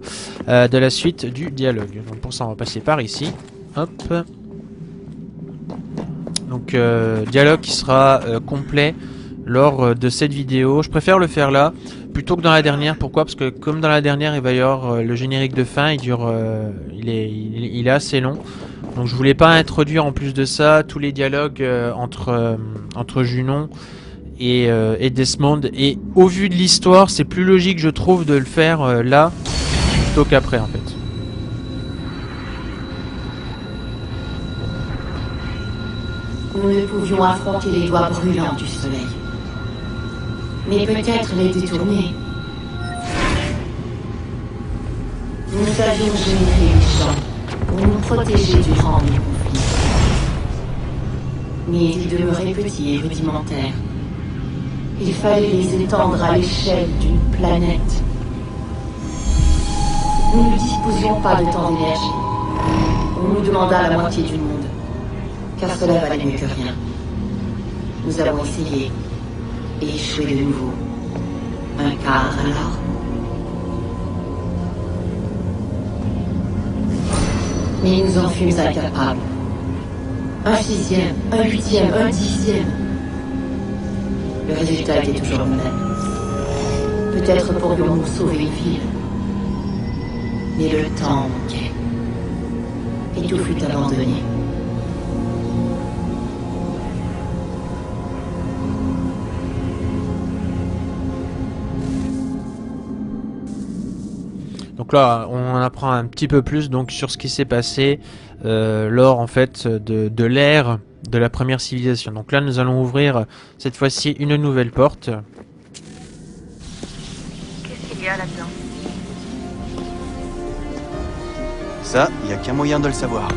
de la suite du dialogue. Donc pour ça on va passer par ici, hop. Donc dialogue qui sera complet lors de cette vidéo. Je préfère le faire là plutôt que dans la dernière. Pourquoi? Parce que comme dans la dernière il va y avoir le générique de fin, il est assez long. Donc je voulais pas introduire en plus de ça tous les dialogues entre Junon et Desmond. Et au vu de l'histoire, c'est plus logique je trouve de le faire là plutôt qu'après en fait. Nous ne pouvions affronter les doigts brûlants du soleil. Mais peut-être les détourner. Nous avions généré les champs pour nous protéger durant les conflits. Mais ils demeuraient petits et rudimentaires. Il fallait les étendre à l'échelle d'une planète. Nous ne disposions pas de tant d'énergie. On nous demanda la moitié du monde. Car cela valait mieux que rien. Nous avons essayé et échoué de nouveau. Un quart alors. Mais nous en fûmes incapables. Un sixième, un huitième, un dixième. Le résultat était toujours le même. Peut-être pourrions-nous sauver une ville. Mais le temps manquait. Et tout fut abandonné. Donc là, on en apprend un petit peu plus donc sur ce qui s'est passé lors en fait de l'ère de la première civilisation. Donc là, nous allons ouvrir cette fois-ci une nouvelle porte. Qu'est-ce qu'il y a là-dedans? Ça, il n'y a qu'un moyen de le savoir.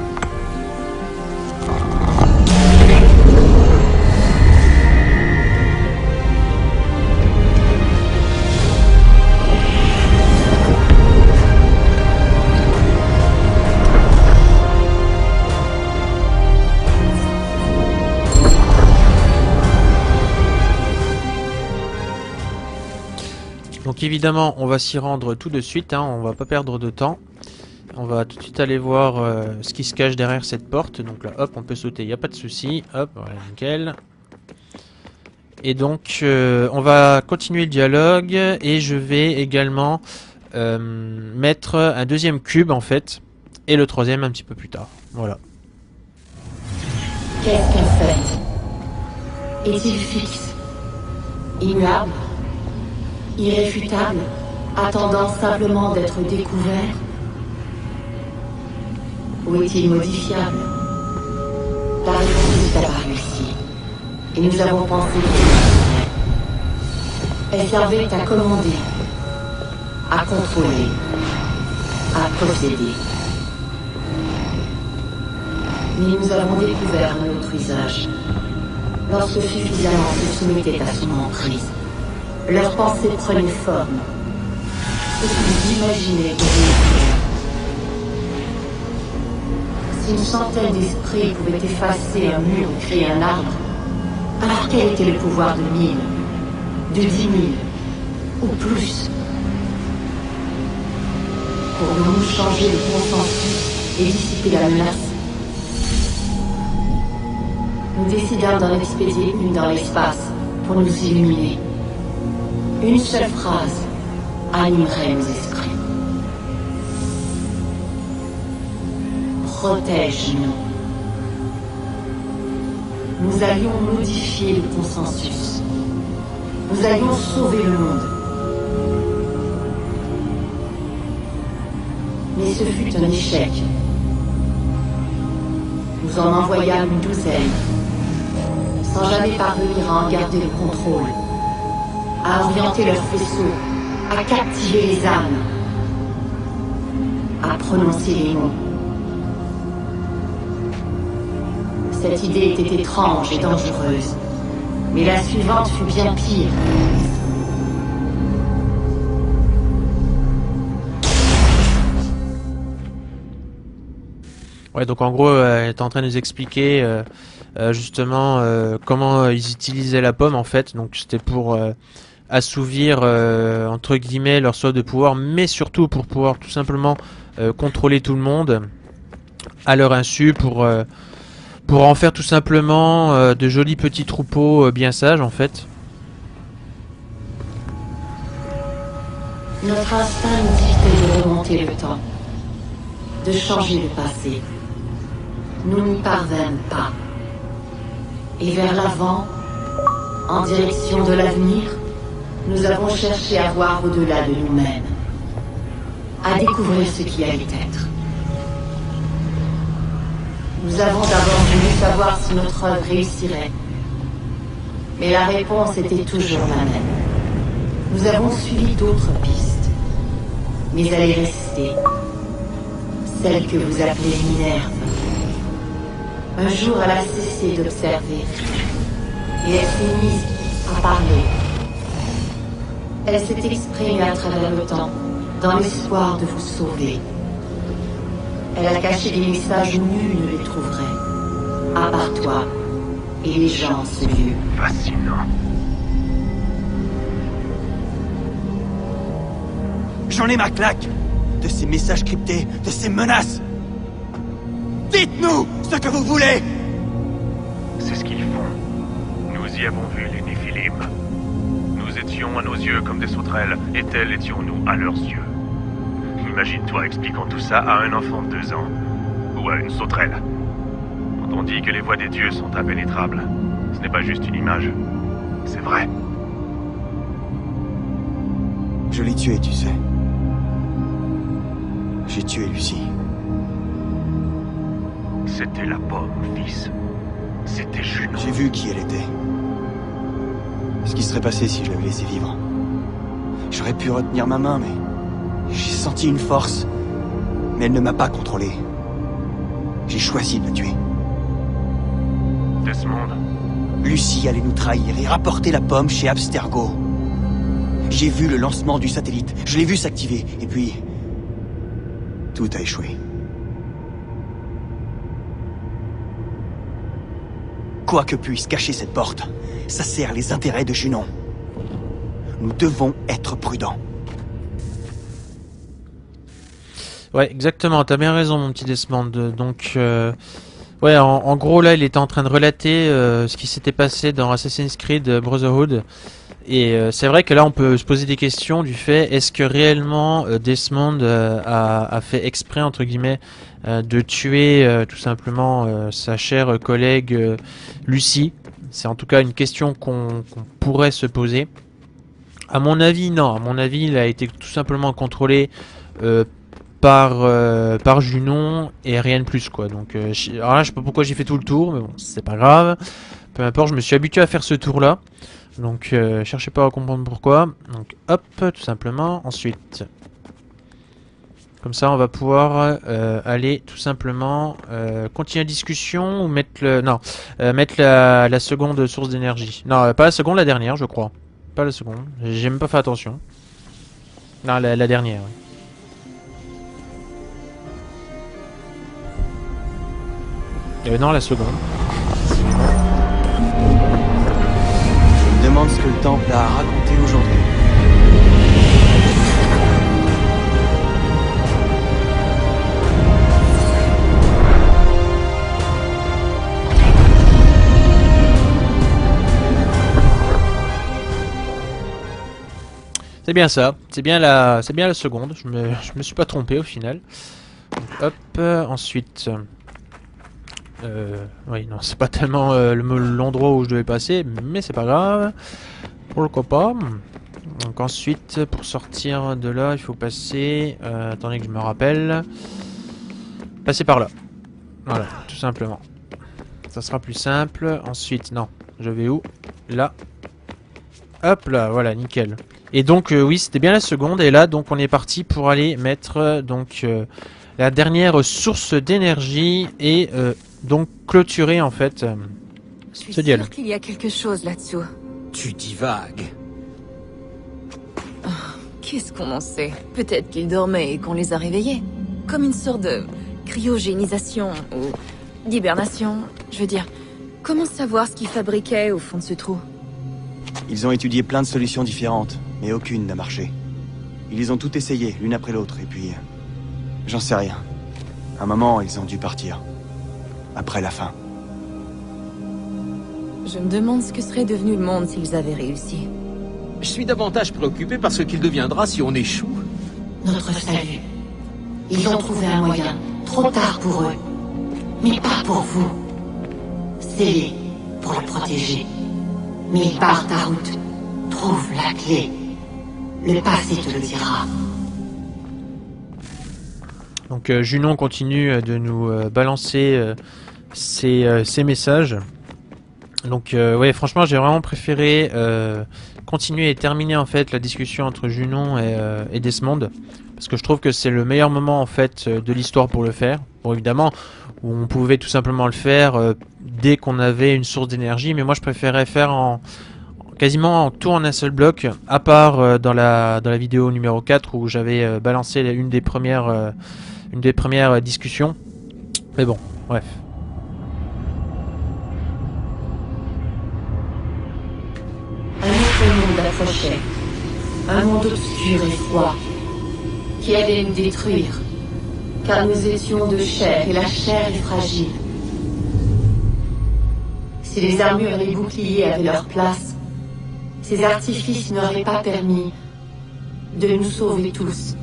Donc évidemment, on va s'y rendre tout de suite, hein, on va pas perdre de temps. On va tout de suite aller voir ce qui se cache derrière cette porte. Donc là, hop, on peut sauter, il n'y a pas de souci. Hop, voilà, nickel. Et donc, on va continuer le dialogue et je vais également mettre un deuxième cube en fait. Et le troisième un petit peu plus tard. Voilà. Qu'est-ce qu'un fait? Est-il fixe? Immuable? Irréfutable? Attendant simplement d'être découvert? Ou est-il modifiable? La réponse est apparue ici. Et nous avons pensé qu'elle servait à commander, à contrôler, à posséder. Mais nous avons découvert un autre usage. Lorsque suffisamment se soumettaient à son emprise, leurs pensées prenaient forme. Ce qu'ils imaginaient devenir. Si une centaine d'esprits pouvaient effacer un mur ou créer un arbre, alors quel était le pouvoir de 1000, de 10 000, ou plus? Pourrions-nous changer le consensus et dissiper la menace? Nous décidâmes d'en expédier une dans l'espace pour nous illuminer. Une seule phrase animerait nos esprits. Protège-nous. Nous allions modifier le consensus. Nous allions sauver le monde. Mais ce fut un échec. Nous en envoyâmes une douzaine, sans jamais parvenir à en garder le contrôle, à orienter leurs faisceaux, à captiver les âmes, à prononcer les mots. Cette idée était étrange et dangereuse, mais la suivante fut bien pire. Ouais, donc en gros, elle est en train de nous expliquer justement comment ils utilisaient la pomme en fait. Donc c'était pour assouvir entre guillemets leur soif de pouvoir, mais surtout pour pouvoir tout simplement contrôler tout le monde à leur insu, pour en faire tout simplement de jolis petits troupeaux bien sages en fait. Notre instinct nous dictait de remonter le temps, de changer le passé. Nous n'y parvînmes pas. Et vers l'avant, en direction de l'avenir, nous avons cherché à voir au-delà de nous-mêmes, à découvrir ce qui allait être. Nous avons d'abord voulu savoir si notre œuvre réussirait. Mais la réponse était toujours la même. Nous avons suivi d'autres pistes. Mais elle est restée. Celle que vous appelez Minerve. Un jour, elle a cessé d'observer. Et elle s'est mise à parler. Elle s'est exprimée à travers le temps, dans l'espoir de vous sauver. Elle a caché des messages où nul ne les trouverait. À part toi et les gens en ce lieu. Fascinant. J'en ai ma claque de ces messages cryptés, de ces menaces. Dites-nous ce que vous voulez. C'est ce qu'ils font. Nous y avons vu les Néphilim. Nous étions à nos yeux comme des sauterelles, et tels étions-nous à leurs yeux. Imagine-toi expliquant tout ça à un enfant de 2 ans. Ou à une sauterelle. Quand on dit que les voies des dieux sont impénétrables, ce n'est pas juste une image. C'est vrai. Je l'ai tué, tu sais. J'ai tué Lucie. C'était la pomme, fils. C'était Junon. J'ai vu qui elle était. Ce qui serait passé si je l'avais laissée vivre. J'aurais pu retenir ma main, mais... j'ai senti une force. Mais elle ne m'a pas contrôlé. J'ai choisi de la tuer. Desmond. Lucie allait nous trahir et rapporter la pomme chez Abstergo. J'ai vu le lancement du satellite. Je l'ai vu s'activer. Et puis... tout a échoué. Quoi que puisse cacher cette porte, ça sert les intérêts de Junon. Nous devons être prudents. Ouais, exactement, t'as bien raison mon petit Desmond. Donc, ouais, en gros là, il était en train de relater ce qui s'était passé dans Assassin's Creed Brotherhood. Et c'est vrai que là, on peut se poser des questions du fait, est-ce que réellement Desmond a fait exprès, entre guillemets, de tuer tout simplement sa chère collègue Lucie? C'est en tout cas une question qu'on pourrait se poser. À mon avis, non. À mon avis, il a été tout simplement contrôlé par Junon et rien de plus, quoi. Donc, alors là, je sais pas pourquoi j'ai fait tout le tour, mais bon, c'est pas grave. Peu importe, je me suis habitué à faire ce tour-là. Donc, cherchez pas à comprendre pourquoi. Donc, hop, tout simplement. Ensuite, comme ça, on va pouvoir aller tout simplement continuer la discussion ou mettre le... Non, mettre la seconde source d'énergie. Non, pas la seconde, la dernière, je crois. Pas la seconde. J'ai même pas fait attention. Non, la dernière, oui. Non, la seconde. Je me demande ce que le temple a à raconter aujourd'hui. C'est bien ça, c'est bien la seconde. Je me suis pas trompé au final. Donc, hop, ensuite. Oui, non, c'est pas tellement l'endroit où je devais passer, mais c'est pas grave. Pourquoi pas. Donc ensuite, pour sortir de là, il faut passer... attendez que je me rappelle. Passer par là. Voilà, tout simplement. Ça sera plus simple. Ensuite, non, je vais où? Là. Hop là, voilà, nickel. Et donc, oui, c'était bien la seconde. Et là, donc, on est parti pour aller mettre donc la dernière source d'énergie et... donc clôturer en fait Je suis ce dialogue. sûre qu'il y a quelque chose là-dessous. Tu divagues. Oh, qu'est-ce qu'on en sait? Peut-être qu'ils dormaient et qu'on les a réveillés. Comme une sorte de cryogénisation ou d'hibernation. Je veux dire, comment savoir ce qu'ils fabriquaient au fond de ce trou? Ils ont étudié plein de solutions différentes, mais aucune n'a marché. Ils les ont toutes essayées, l'une après l'autre, et puis... j'en sais rien. À un moment, ils ont dû partir. Après la fin. Je me demande ce que serait devenu le monde s'ils avaient réussi. Je suis davantage préoccupé par ce qu'il deviendra si on échoue. Notre salut. Ils ont trouvé un moyen. Trop tard pour eux. Mais pas pour vous. Scellé pour le protéger. Mais ils partent à route. Trouve la clé. Le passé te le dira. Donc Junon continue de nous balancer ses messages. Donc ouais, franchement j'ai vraiment préféré continuer et terminer en fait la discussion entre Junon et Desmond, parce que je trouve que c'est le meilleur moment en fait de l'histoire pour le faire. Bon, évidemment, où on pouvait tout simplement le faire dès qu'on avait une source d'énergie, mais moi je préférais faire quasiment tout en un seul bloc, à part dans la vidéo numéro 4 où j'avais balancé une des premières discussions. Mais bon, bref. Un autre monde approchait. Un monde obscur et froid, qui allait nous détruire, car nous étions de chair et la chair est fragile. Si les armures et les boucliers avaient leur place, ces artifices n'auraient pas permis de nous sauver tous.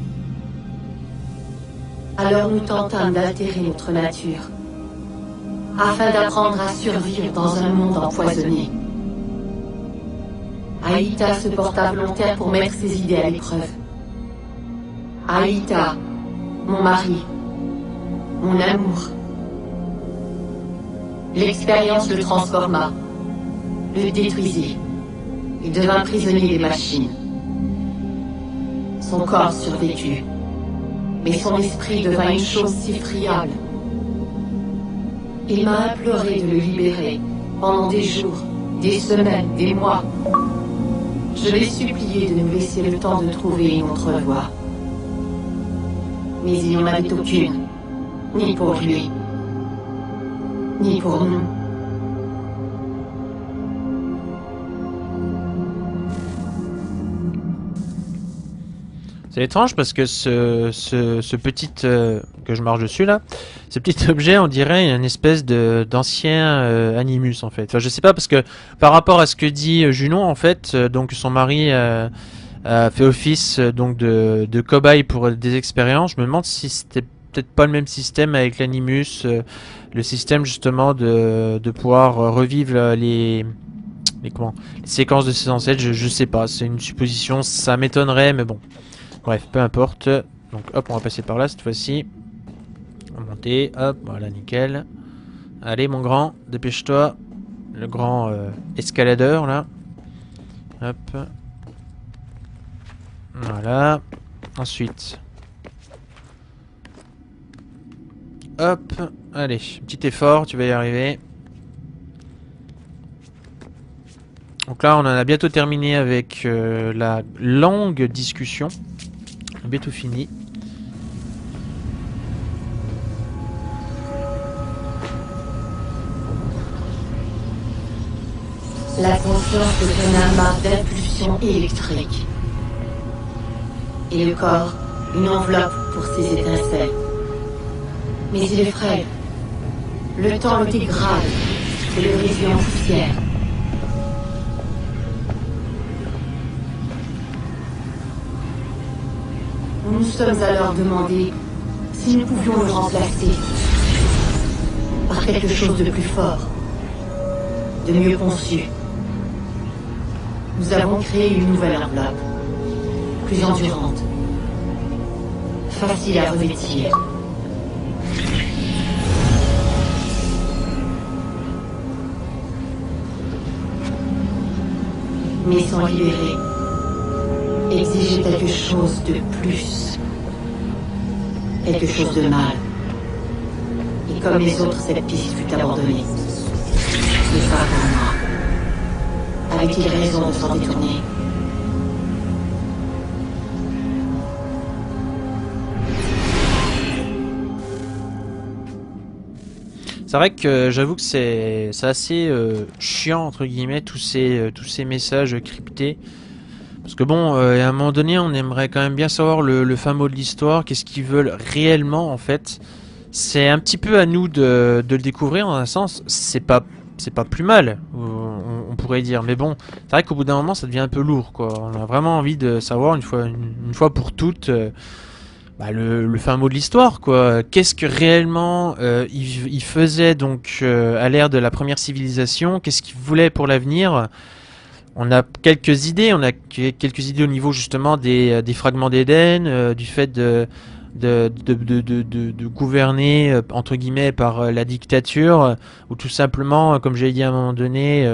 Alors nous tentâmes d'altérer notre nature, afin d'apprendre à survivre dans un monde empoisonné. Aïta se porta volontaire pour mettre ses idées à l'épreuve. Aïta, mon mari, mon amour. L'expérience le transforma, le détruisit. Il devint prisonnier des machines. Son corps survécut, mais son esprit devint une chose si friable. Il m'a imploré de le libérer pendant des jours, des semaines, des mois. Je l'ai supplié de nous laisser le temps de trouver une autre voie. Mais il n'y en avait aucune, ni pour lui, ni pour nous. C'est étrange parce que ce petit que je marche dessus là, ce petit objet, on dirait une espèce d'ancien Animus en fait. Enfin, je sais pas parce que par rapport à ce que dit Junon en fait, donc son mari a fait office donc de cobaye pour des expériences. Je me demande si c'était peut-être pas le même système avec l'Animus, le système justement de pouvoir revivre les séquences de ses ancêtres. Je sais pas, c'est une supposition, ça m'étonnerait, mais bon. Bref, peu importe. Donc hop, on va passer par là cette fois-ci. On va monter, hop, voilà, nickel. Allez mon grand, dépêche-toi. Le grand escaladeur là. Hop. Voilà. Ensuite. Hop. Allez, petit effort, tu vas y arriver. Donc là, on en a bientôt terminé avec la longue discussion. Bientôt fini. La conscience devient un amas d'impulsions électriques. Et le corps, une enveloppe pour ses étincelles. Mais il est frêle. Le temps le dégrade et le réduit en poussière. Nous nous sommes alors demandé si nous pouvions le remplacer par quelque chose de plus fort, de mieux conçu. Nous avons créé une nouvelle enveloppe, plus endurante, facile à revêtir. Mais s'en libérer exigeait quelque chose de plus, quelque chose de mal. Et comme les autres, cette piste fut abandonnée. C'est pas pour moi. Avait-il raison de s'en détourner? C'est vrai que j'avoue que c'est assez chiant entre guillemets tous ces messages cryptés. Parce que bon, à un moment donné, on aimerait quand même bien savoir le fin mot de l'histoire, qu'est-ce qu'ils veulent réellement en fait. C'est un petit peu à nous de le découvrir dans un sens. C'est pas plus mal, on pourrait dire. Mais bon, c'est vrai qu'au bout d'un moment, ça devient un peu lourd, quoi. On a vraiment envie de savoir une fois pour toutes le fin mot de l'histoire, quoi. Qu'est-ce que réellement il faisait donc à l'ère de la première civilisation? Qu'est-ce qu'il voulait pour l'avenir? On a quelques idées, au niveau justement des fragments d'Éden, du fait de gouverner entre guillemets par la dictature, ou tout simplement, comme j'ai dit à un moment donné,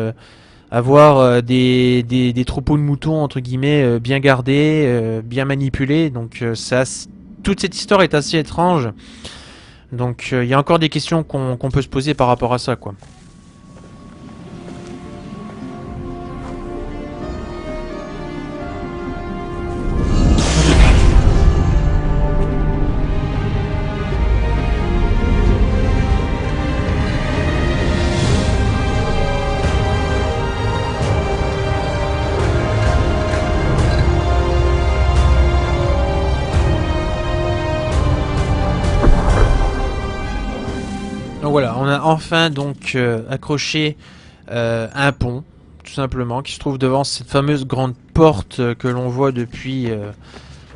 avoir des troupeaux de moutons entre guillemets bien gardés, bien manipulés. Donc toute cette histoire est assez étrange. Donc il y a encore des questions qu'on peut se poser par rapport à ça, quoi. Voilà, on a enfin donc accroché un pont, tout simplement, qui se trouve devant cette fameuse grande porte que l'on voit depuis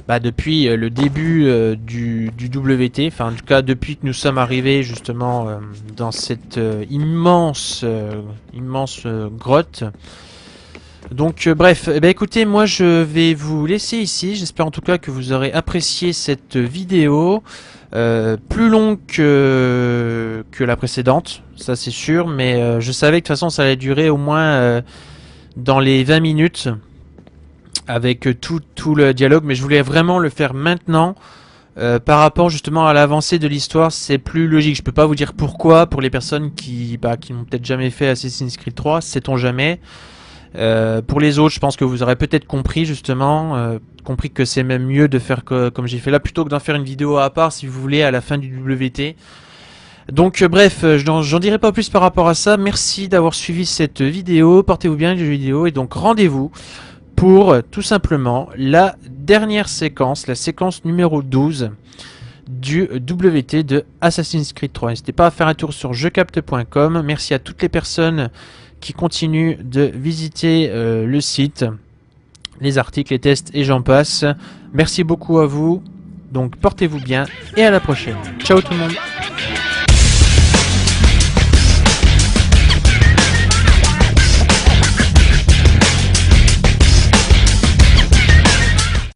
le début du WT, enfin en tout cas depuis que nous sommes arrivés justement dans cette immense grotte. Donc bref, eh ben, écoutez, moi je vais vous laisser ici. J'espère en tout cas que vous aurez apprécié cette vidéo. Plus longue que la précédente, ça c'est sûr, mais je savais que de toute façon ça allait durer au moins dans les 20 minutes avec tout le dialogue, mais je voulais vraiment le faire maintenant. Par rapport justement à l'avancée de l'histoire, c'est plus logique. Je peux pas vous dire pourquoi pour les personnes qui n'ont peut-être jamais fait Assassin's Creed 3, sait-on jamais. Pour les autres, je pense que vous aurez peut-être compris justement, compris que c'est même mieux de faire comme j'ai fait là, plutôt que d'en faire une vidéo à part si vous voulez à la fin du WT. Donc bref, j'en dirai pas plus par rapport à ça. Merci d'avoir suivi cette vidéo, portez-vous bien les jeux vidéo, et donc rendez-vous pour tout simplement la dernière séquence, la séquence numéro 12 du WT de Assassin's Creed 3. N'hésitez pas à faire un tour sur jecapte.com. Merci à toutes les personnes qui continuent de visiter le site, les articles, les tests et j'en passe. Merci beaucoup à vous. Donc portez-vous bien et à la prochaine. Ciao tout le monde.